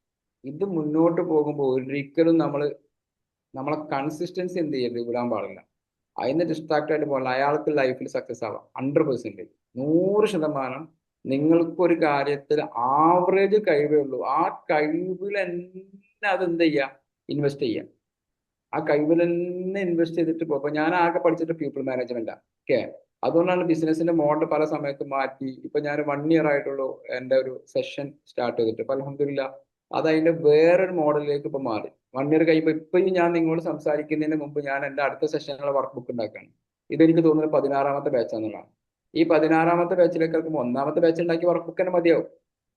ഇത് മുന്നോട്ട് പോകുമ്പോൾ ഒരിക്കലും നമ്മളെ കൺസിസ്റ്റൻസി എന്ത് ചെയ്യരുത്, വിടാൻ പാടില്ല. അതിന് ഡിസ്ട്രാക്ട് ആയിട്ട് പോകണം. അയാൾക്ക് ലൈഫിൽ സക്സസ് ആവാം 100%, 100%. നിങ്ങൾക്കൊരു കാര്യത്തിൽ ആവറേജ് കഴിവേ ഉള്ളൂ. ആ കഴിവിൽ തന്നെ അതെന്ത് ചെയ്യുക, ഇൻവെസ്റ്റ് ചെയ്യുക. ആ കഴിവിൽ തന്നെ ഇൻവെസ്റ്റ് ചെയ്തിട്ട് പോകും. അപ്പൊ ഞാൻ ആകെ പഠിച്ചിട്ട് പീപ്പിൾ മാനേജ്മെന്റാണ്. ഓക്കെ അതുകൊണ്ടാണ് ബിസിനസിന്റെ മോഡൽ പല സമയത്തും മാറ്റി. ഇപ്പൊ ഞാൻ 1 ഇയർ ആയിട്ടുള്ളൂ എൻ്റെ ഒരു സെഷൻ സ്റ്റാർട്ട് ചെയ്തിട്ട്. അപ്പൊ അൽഹംദുലില്ലാ അത് അതിന്റെ വേറൊരു മോഡലിലേക്ക് ഇപ്പൊ മാറി. 1 ഇയർ കഴിയുമ്പോൾ ഇപ്പൊ ഞാൻ നിങ്ങളോട് സംസാരിക്കുന്നതിന് മുമ്പ് ഞാൻ എൻ്റെ അടുത്ത സെഷനുള്ള വർക്ക് ബുക്ക് ഉണ്ടാക്കുകയാണ്. ഇതെനിക്ക് തോന്നുന്നത് 16ാമത്തെ ബാച്ച് എന്നുള്ളതാണ്. ഈ 16ാമത്തെ ബാച്ചിലേക്ക് ഇറക്കുമ്പോൾ 1ാമത്തെ ബാച്ച് ഉണ്ടാക്കി വർക്ക് ബുക്ക് തന്നെ മതിയാവും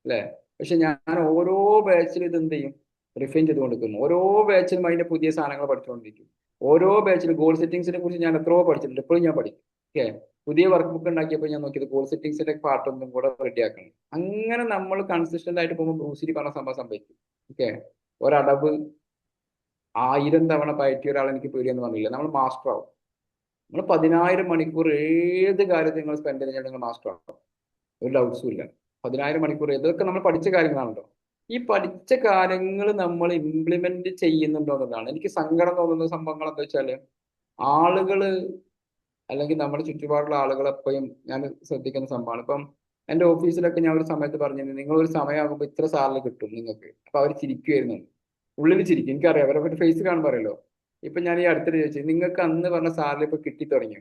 അല്ലേ? പക്ഷെ ഞാൻ ഓരോ ബാച്ചിലും ഇത് എന്ത് ചെയ്യും, റിഫൈൻ ചെയ്തുകൊണ്ടിരിക്കുന്നു. ഓരോ ബാച്ചിലും അതിന്റെ പുതിയ സാധനങ്ങൾ പഠിച്ചുകൊണ്ടിരിക്കും. ഓരോ ബാച്ചിലും ഗോൾ സെറ്റിംഗ്സിനെ കുറിച്ച് ഞാൻ എത്രയോ പഠിച്ചിട്ടുണ്ട്, ഇപ്പോഴും ഞാൻ പഠിക്കും. ഓക്കെ പുതിയ വർക്ക് ബുക്ക് ഉണ്ടാക്കിയപ്പോൾ ഞാൻ നോക്കിയത് ഗോൾ സെറ്റിംഗ്സിന്റെ പാർട്ട് ഒന്നും കൂടെ റെഡിയാക്കണം. അങ്ങനെ നമ്മൾ കൺസിസ്റ്റന്റ് ആയിട്ട് പോകുമ്പോൾ ബ്രൂസിലി പറഞ്ഞ സംഭവം സംഭവിക്കും. ഓക്കെ ഒരടവ് 1000 തവണ പയറ്റിയ ഒരാൾ എനിക്ക് പേടിയെന്ന് പറഞ്ഞില്ല, നമ്മൾ മാസ്റ്റർ ആവും. നമ്മൾ 10,000 മണിക്കൂർ ഏത് കാര്യത്തിൽ നിങ്ങൾ സ്പെൻഡ് ചെയ്ത് നിങ്ങൾ മാസ്റ്റർ ആവും, ഒരു ഡൗട്ട്സും ഇല്ല. 10,000 മണിക്കൂർ ഇതൊക്കെ നമ്മൾ പഠിച്ച കാര്യങ്ങളാണല്ലോ. ഈ പഠിച്ച കാര്യങ്ങൾ നമ്മൾ ഇംപ്ലിമെന്റ് ചെയ്യുന്നുണ്ടോ എന്നതാണ് എനിക്ക് സങ്കടം തോന്നുന്ന സംഭവങ്ങൾ. എന്താ വെച്ചാൽ ആളുകള് അല്ലെങ്കിൽ നമ്മുടെ ചുറ്റുപാടുള്ള ആളുകൾ എപ്പോഴും ഞാൻ ശ്രദ്ധിക്കുന്ന സംഭവമാണ്. ഇപ്പം എൻ്റെ ഓഫീസിലൊക്കെ ഞാൻ ഒരു സമയത്ത് പറഞ്ഞിരുന്നു, നിങ്ങൾ ഒരു സമയമാകുമ്പോൾ ഇത്ര സാലറി കിട്ടും നിങ്ങൾക്ക്. അപ്പൊ അവർ ചിരിക്കുമായിരുന്നു, ഉള്ളിൽ ചിരിക്കും. എനിക്കറിയാം അവരവരുടെ ഫേസ് കാണുമ്പോൾ അറിയല്ലോ. ഇപ്പൊ ഞാൻ ഈ അടുത്തിട്ട് ചോദിച്ചു, നിങ്ങൾക്ക് അന്ന് പറഞ്ഞ സാലറി ഇപ്പൊ കിട്ടി തുടങ്ങി.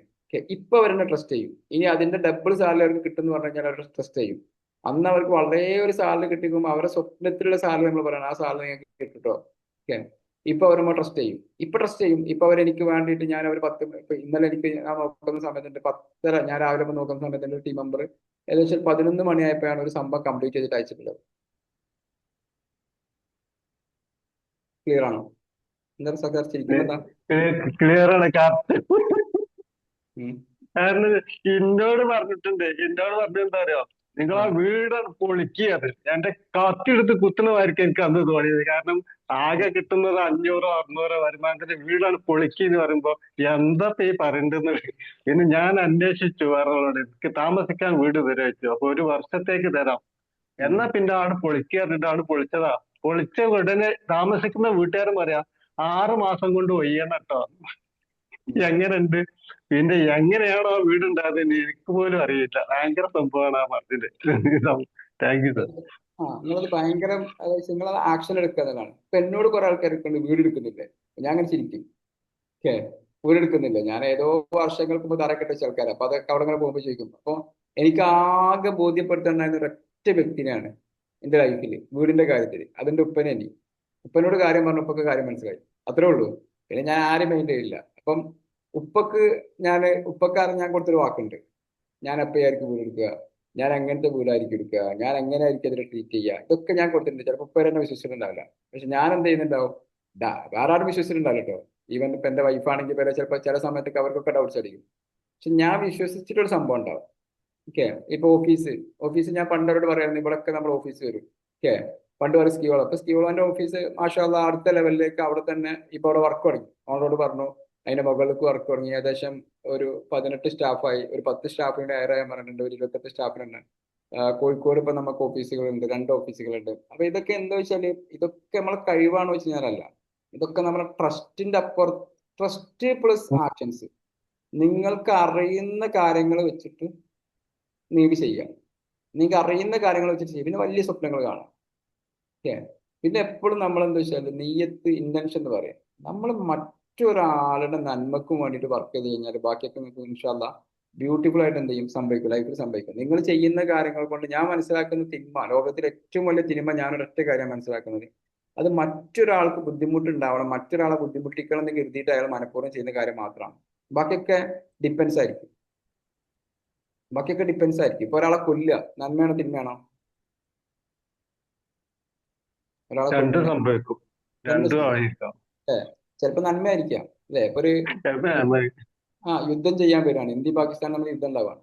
ഇപ്പൊ അവരെന്നെ ട്രസ്റ്റ് ചെയ്യും. ഇനി അതിന്റെ ഡബിൾ സാലറി അവർക്ക് കിട്ടും എന്ന് പറഞ്ഞു കഴിഞ്ഞാൽ അവർ ട്രസ്റ്റ് ചെയ്യും. അന്ന് അവർക്ക് വളരെ ഒരു സാലറി കിട്ടിക്കുമ്പോൾ അവരുടെ സ്വപ്നത്തിലുള്ള സാലറി നമ്മൾ പറയണം, ആ സാലറി നിങ്ങൾക്ക് കിട്ടിട്ടോ. ഓക്കെ ഇപ്പൊ അവർ നമ്മൾ ട്രസ്റ്റ് ചെയ്യും. ഇപ്പൊ അവരെനിക്ക് വേണ്ടിയിട്ട് ഞാൻ അവർ 10 ഇപ്പൊ ഇന്നലെ എനിക്ക് ഞാൻ നോക്കുന്ന സമയത്ത് 10:30 ഞാൻ രാവിലെ നോക്കുന്ന സമയത്ത് എൻ്റെ ടീം മെമ്പർ ഏകദേശം 11 മണിയായപ്പോഴാണ് ഒരു സംഭവം കംപ്ലീറ്റ് ചെയ്തിട്ട് അയച്ചിട്ടുള്ളത്. ക്ലിയർ ആണോ? എന്താ സർക്കാർ ചിരിക്കുന്നെന്താ? ക്ലിയർ ആണ്. കാരണം എന്നോട് പറഞ്ഞെന്താ അറിയോ, നിങ്ങൾ ആ വീടാണ് പൊളിക്കുകയത്. എന്റെ കത്തിയെടുത്ത് കുത്തുന്നതായിരിക്കും എനിക്ക് അന്ന് തോന്നിയത്. കാരണം ആകെ കിട്ടുന്നത് 500-600 വരുമാനത്തിന്റെ വീടാണ് പൊളിക്കുക എന്ന് പറയുമ്പോ എന്താ ഈ പറയണ്ടെന്ന്. പിന്നെ ഞാൻ അന്വേഷിച്ചു വേറൊരാളോട്, എനിക്ക് താമസിക്കാൻ വീട് തരാ വെച്ചു. അപ്പൊ 1 വർഷത്തേക്ക് തരാം. എന്നാ പിന്നെ ആണ് പൊളിക്കുക ആണ് പൊളിച്ചതാ. പൊളിച്ച ഉടനെ താമസിക്കുന്ന വീട്ടുകാരും പറയാ 6 മാസം കൊണ്ട് ഒയ്യണം കേട്ടോ. എങ്ങനെയുണ്ട് പിന്നെ എങ്ങനെയാണോ ആ വീടുണ്ടായത് എനിക്ക് പോലും അറിയില്ല. ഭയങ്കര സംഭവമാണ് ആ പറഞ്ഞത്. Thank you sir. നിങ്ങളത് ഭയങ്കര നിങ്ങളത് ആക്ഷൻ എടുക്കുന്നതാണ്. ഇപ്പൊ എന്നോട് കുറെ ആൾക്കാർ വീട് എടുക്കുന്നില്ലേ, ഞാൻ അങ്ങനെ ചിരിക്കും. ഓക്കെ വീട് എടുക്കുന്നില്ല, ഞാൻ ഏതോ വർഷങ്ങൾക്ക് മുമ്പ് തറക്കെട്ട് വെച്ച ആൾക്കാരാണ്. അപ്പൊ അതൊക്കെ അവിടെ അങ്ങനെ പോകുമ്പോൾ ചോദിക്കും. അപ്പൊ എനിക്ക് ആകെ ബോധ്യപ്പെടുത്താണ്ടായിരുന്ന ഒരൊറ്റ വ്യക്തിനെയാണ് എന്റെ ലൈഫിൽ വീടിന്റെ കാര്യത്തിൽ. അതിന്റെ ഉപ്പനോട് കാര്യം പറഞ്ഞപ്പോ കാര്യം മനസ്സിലായി, അത്രേ ഉള്ളൂ. പിന്നെ ഞാൻ ആരും മൈൻഡ് ചെയ്യില്ല. അപ്പം ഉപ്പക്കാരൻ ഞാൻ കൊടുത്തൊരു വാക്കുണ്ട്, ഞാൻ എപ്പോഴായിരിക്കും വീട് എടുക്കുക, ഞാൻ എങ്ങനത്തെ വീടായിരിക്കും എടുക്കുക, ഞാൻ എങ്ങനെയായിരിക്കും അതിനെ ട്രീറ്റ് ചെയ്യുക, ഇതൊക്കെ ഞാൻ കൊടുത്തിട്ടുണ്ട്. ചിലപ്പോൾ ഉപ്പ തന്നെ വിശ്വസിച്ചിട്ടുണ്ടാവില്ല. പക്ഷെ ഞാൻ എന്ത് ചെയ്യുന്നുണ്ടാവും, വേറെ ആരും വിശ്വസിച്ചിട്ടുണ്ടാവില്ല കേട്ടോ. ഈവൻ ഇപ്പൊ എന്റെ വൈഫാണെങ്കിൽ വരെ ചിലപ്പോൾ ചില സമയത്തൊക്കെ അവർക്കൊക്കെ ഡൗട്ട്സ് അടിക്കും. പക്ഷെ ഞാൻ വിശ്വസിച്ചിട്ടൊരു സംഭവം ഉണ്ടാവും. ഓക്കെ ഇപ്പൊ ഓഫീസ് ഞാൻ പണ്ടവരോട് പറയായിരുന്നു, ഇവിടെയൊക്കെ നമ്മൾ ഓഫീസ് വരും. ഓക്കെ പണ്ട് വരെ സ്കീവോളന്റെ ഓഫീസ് മാഷാള്ള അടുത്ത ലെവലിലേക്ക് അവിടെ തന്നെ ഇപ്പൊ അവിടെ വർക്ക് തുടങ്ങി. അവളോട് പറഞ്ഞു അതിന്റെ മുകളിലേക്ക് വർക്ക് തുടങ്ങി. ഏകദേശം ഒരു 18 സ്റ്റാഫായി. ഒരു 10 സ്റ്റാഫിന്റെ ഹയർ ചെയ്യാൻ പറഞ്ഞിട്ടുണ്ട്. ഒരു 28 സ്റ്റാഫിനുണ്ട്. കോഴിക്കോട് ഇപ്പൊ നമുക്ക് ഓഫീസുകളുണ്ട്, 2 ഓഫീസുകളുണ്ട്. അപ്പൊ ഇതൊക്കെ എന്താ വെച്ചാല് ഇതൊക്കെ നമ്മളെ കഴിവാണോ വെച്ച് കഴിഞ്ഞാലല്ല. ഇതൊക്കെ നമ്മളെ ട്രസ്റ്റിന്റെ അപ്പുറം, ട്രസ്റ്റ് പ്ലസ് ആക്ഷൻസ്. നിങ്ങൾക്ക് അറിയുന്ന കാര്യങ്ങൾ വെച്ചിട്ട് നിങ്ങൾക്ക് ചെയ്യാം. നിങ്ങൾക്ക് അറിയുന്ന കാര്യങ്ങൾ വെച്ചിട്ട് ചെയ്യാം. പിന്നെ വലിയ സ്വപ്നങ്ങൾ കാണാം. ഓക്കെ പിന്നെ എപ്പോഴും നമ്മൾ എന്താ വെച്ചാൽ നീയത്ത്, ഇന്റൻഷൻ എന്ന് പറയാം. നമ്മൾ മറ്റൊരാളുടെ നന്മക്കും വേണ്ടിയിട്ട് വർക്ക് ചെയ്ത് കഴിഞ്ഞാൽ ബാക്കിയൊക്കെ നിങ്ങൾക്ക് ഇൻഷാ അല്ലാ ബ്യൂട്ടിഫുൾ ആയിട്ട് എന്ത് ചെയ്യും, സംഭവിക്കും, ലൈഫിൽ സംഭവിക്കും. നിങ്ങൾ ചെയ്യുന്ന കാര്യങ്ങൾ കൊണ്ട് ഞാൻ മനസ്സിലാക്കുന്ന തിന്മ, ലോകത്തിലെ ഏറ്റവും വലിയ തിന്മ ഞാനൊരൊറ്റ കാര്യം മനസ്സിലാക്കുന്നത്, അത് മറ്റൊരാൾക്ക് ബുദ്ധിമുട്ടുണ്ടാവണം, മറ്റൊരാളെ ബുദ്ധിമുട്ടിക്കണം എന്ന് കരുതിയിട്ട് അയാൾ മനഃപൂർവ്വം ചെയ്യുന്ന കാര്യം മാത്രമാണ്. ബാക്കിയൊക്കെ ഡിപ്പെൻസ് ആയിരിക്കും. ബാക്കിയൊക്കെ ഡിപ്പെൻസ് ആയിരിക്കും. ഇപ്പൊ ഒരാളെ കൊല്ലുക നന്മയാണോ തിന്മയാണോ? ഒരാളെ രണ്ടും കൊല്ലുന്നത് സംഭവിക്കും, രണ്ട് രണ്ടും സംഭവം ആയിരിക്കാം. ചിലപ്പോ നന്മയായിരിക്കാം അല്ലെ? ഇപ്പൊ ഒരു ചിലപ്പോ നമ്മൾ യുദ്ധം ചെയ്യാൻ വരികയാണ്, ഇന്ത്യ പാകിസ്ഥാൻ നമ്മൾ യുദ്ധം ഉണ്ടാവാണ്.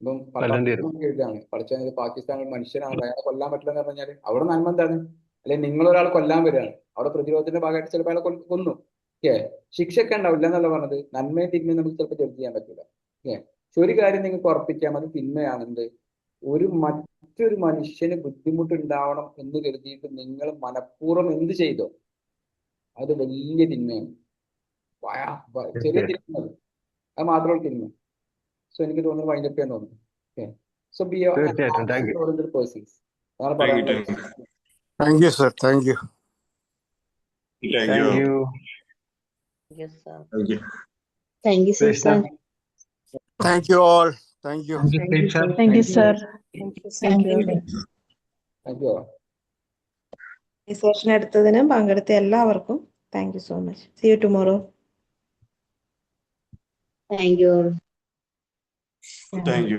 ഇപ്പം കൊല്ലേണ്ടി വരും. പട്ടാളം എഴുതാണ് പഠിച്ചത് പാകിസ്ഥാൻ ഒരു മനുഷ്യനാണ്, അയാളെ കൊല്ലാൻ പറ്റില്ല എന്ന് പറഞ്ഞാൽ അവിടെ നന്മ എന്താണ്? അല്ലെങ്കിൽ നിങ്ങളൊരാൾ കൊല്ലാൻ വരികയാണ്, അവിടെ പ്രതിരോധത്തിന്റെ ഭാഗമായിട്ട് ചിലപ്പോൾ അയാളെ കൊന്നു. ഓക്കെ, ശിക്ഷയൊക്കെ ഉണ്ടാവില്ല എന്നല്ല പറഞ്ഞത്. നന്മയും തിന്മയും നമുക്ക് ചിലപ്പോൾ ജഡ്ജ് ചെയ്യാൻ പറ്റില്ല. ഓക്കെ, പക്ഷെ ഒരു കാര്യം നിങ്ങൾക്ക് ഉറപ്പിക്കാം, അത് തിന്മയാണെന്ത്? മറ്റൊരു മനുഷ്യന് ബുദ്ധിമുട്ടുണ്ടാവണം എന്ന് കരുതിയിട്ട് നിങ്ങൾ മനഃപൂർവ്വം എന്ത് ചെയ്തോ അത് വലിയ തിന്മയാണ്. ചെറിയ തിന്മ അത് മാത്രമേ തിന്മ. സോ എനിക്ക് തോന്നുന്നു വൈൻഡപ്പ് ചെയ്യാൻ തോന്നുന്നു. ഓക്കെ, സോ ബി തീർച്ചയായിട്ടും. Thank you. പേഴ്സൺസ് അതാണ് Thank you, പറയാൻ. thank you. Thank you, sir. Thank you. Thank thank you. You. Yes, sir. Thank you. Thank you, Krishna. sir. Thank you all. Thank you. Thank you, sir. Thank you, sir. Thank you. Thank you. ഈ session എടുത്തതിന് പങ്കെടുത്ത എല്ലാവർക്കും thank you so much. See you tomorrow. Thank you all. Thank you.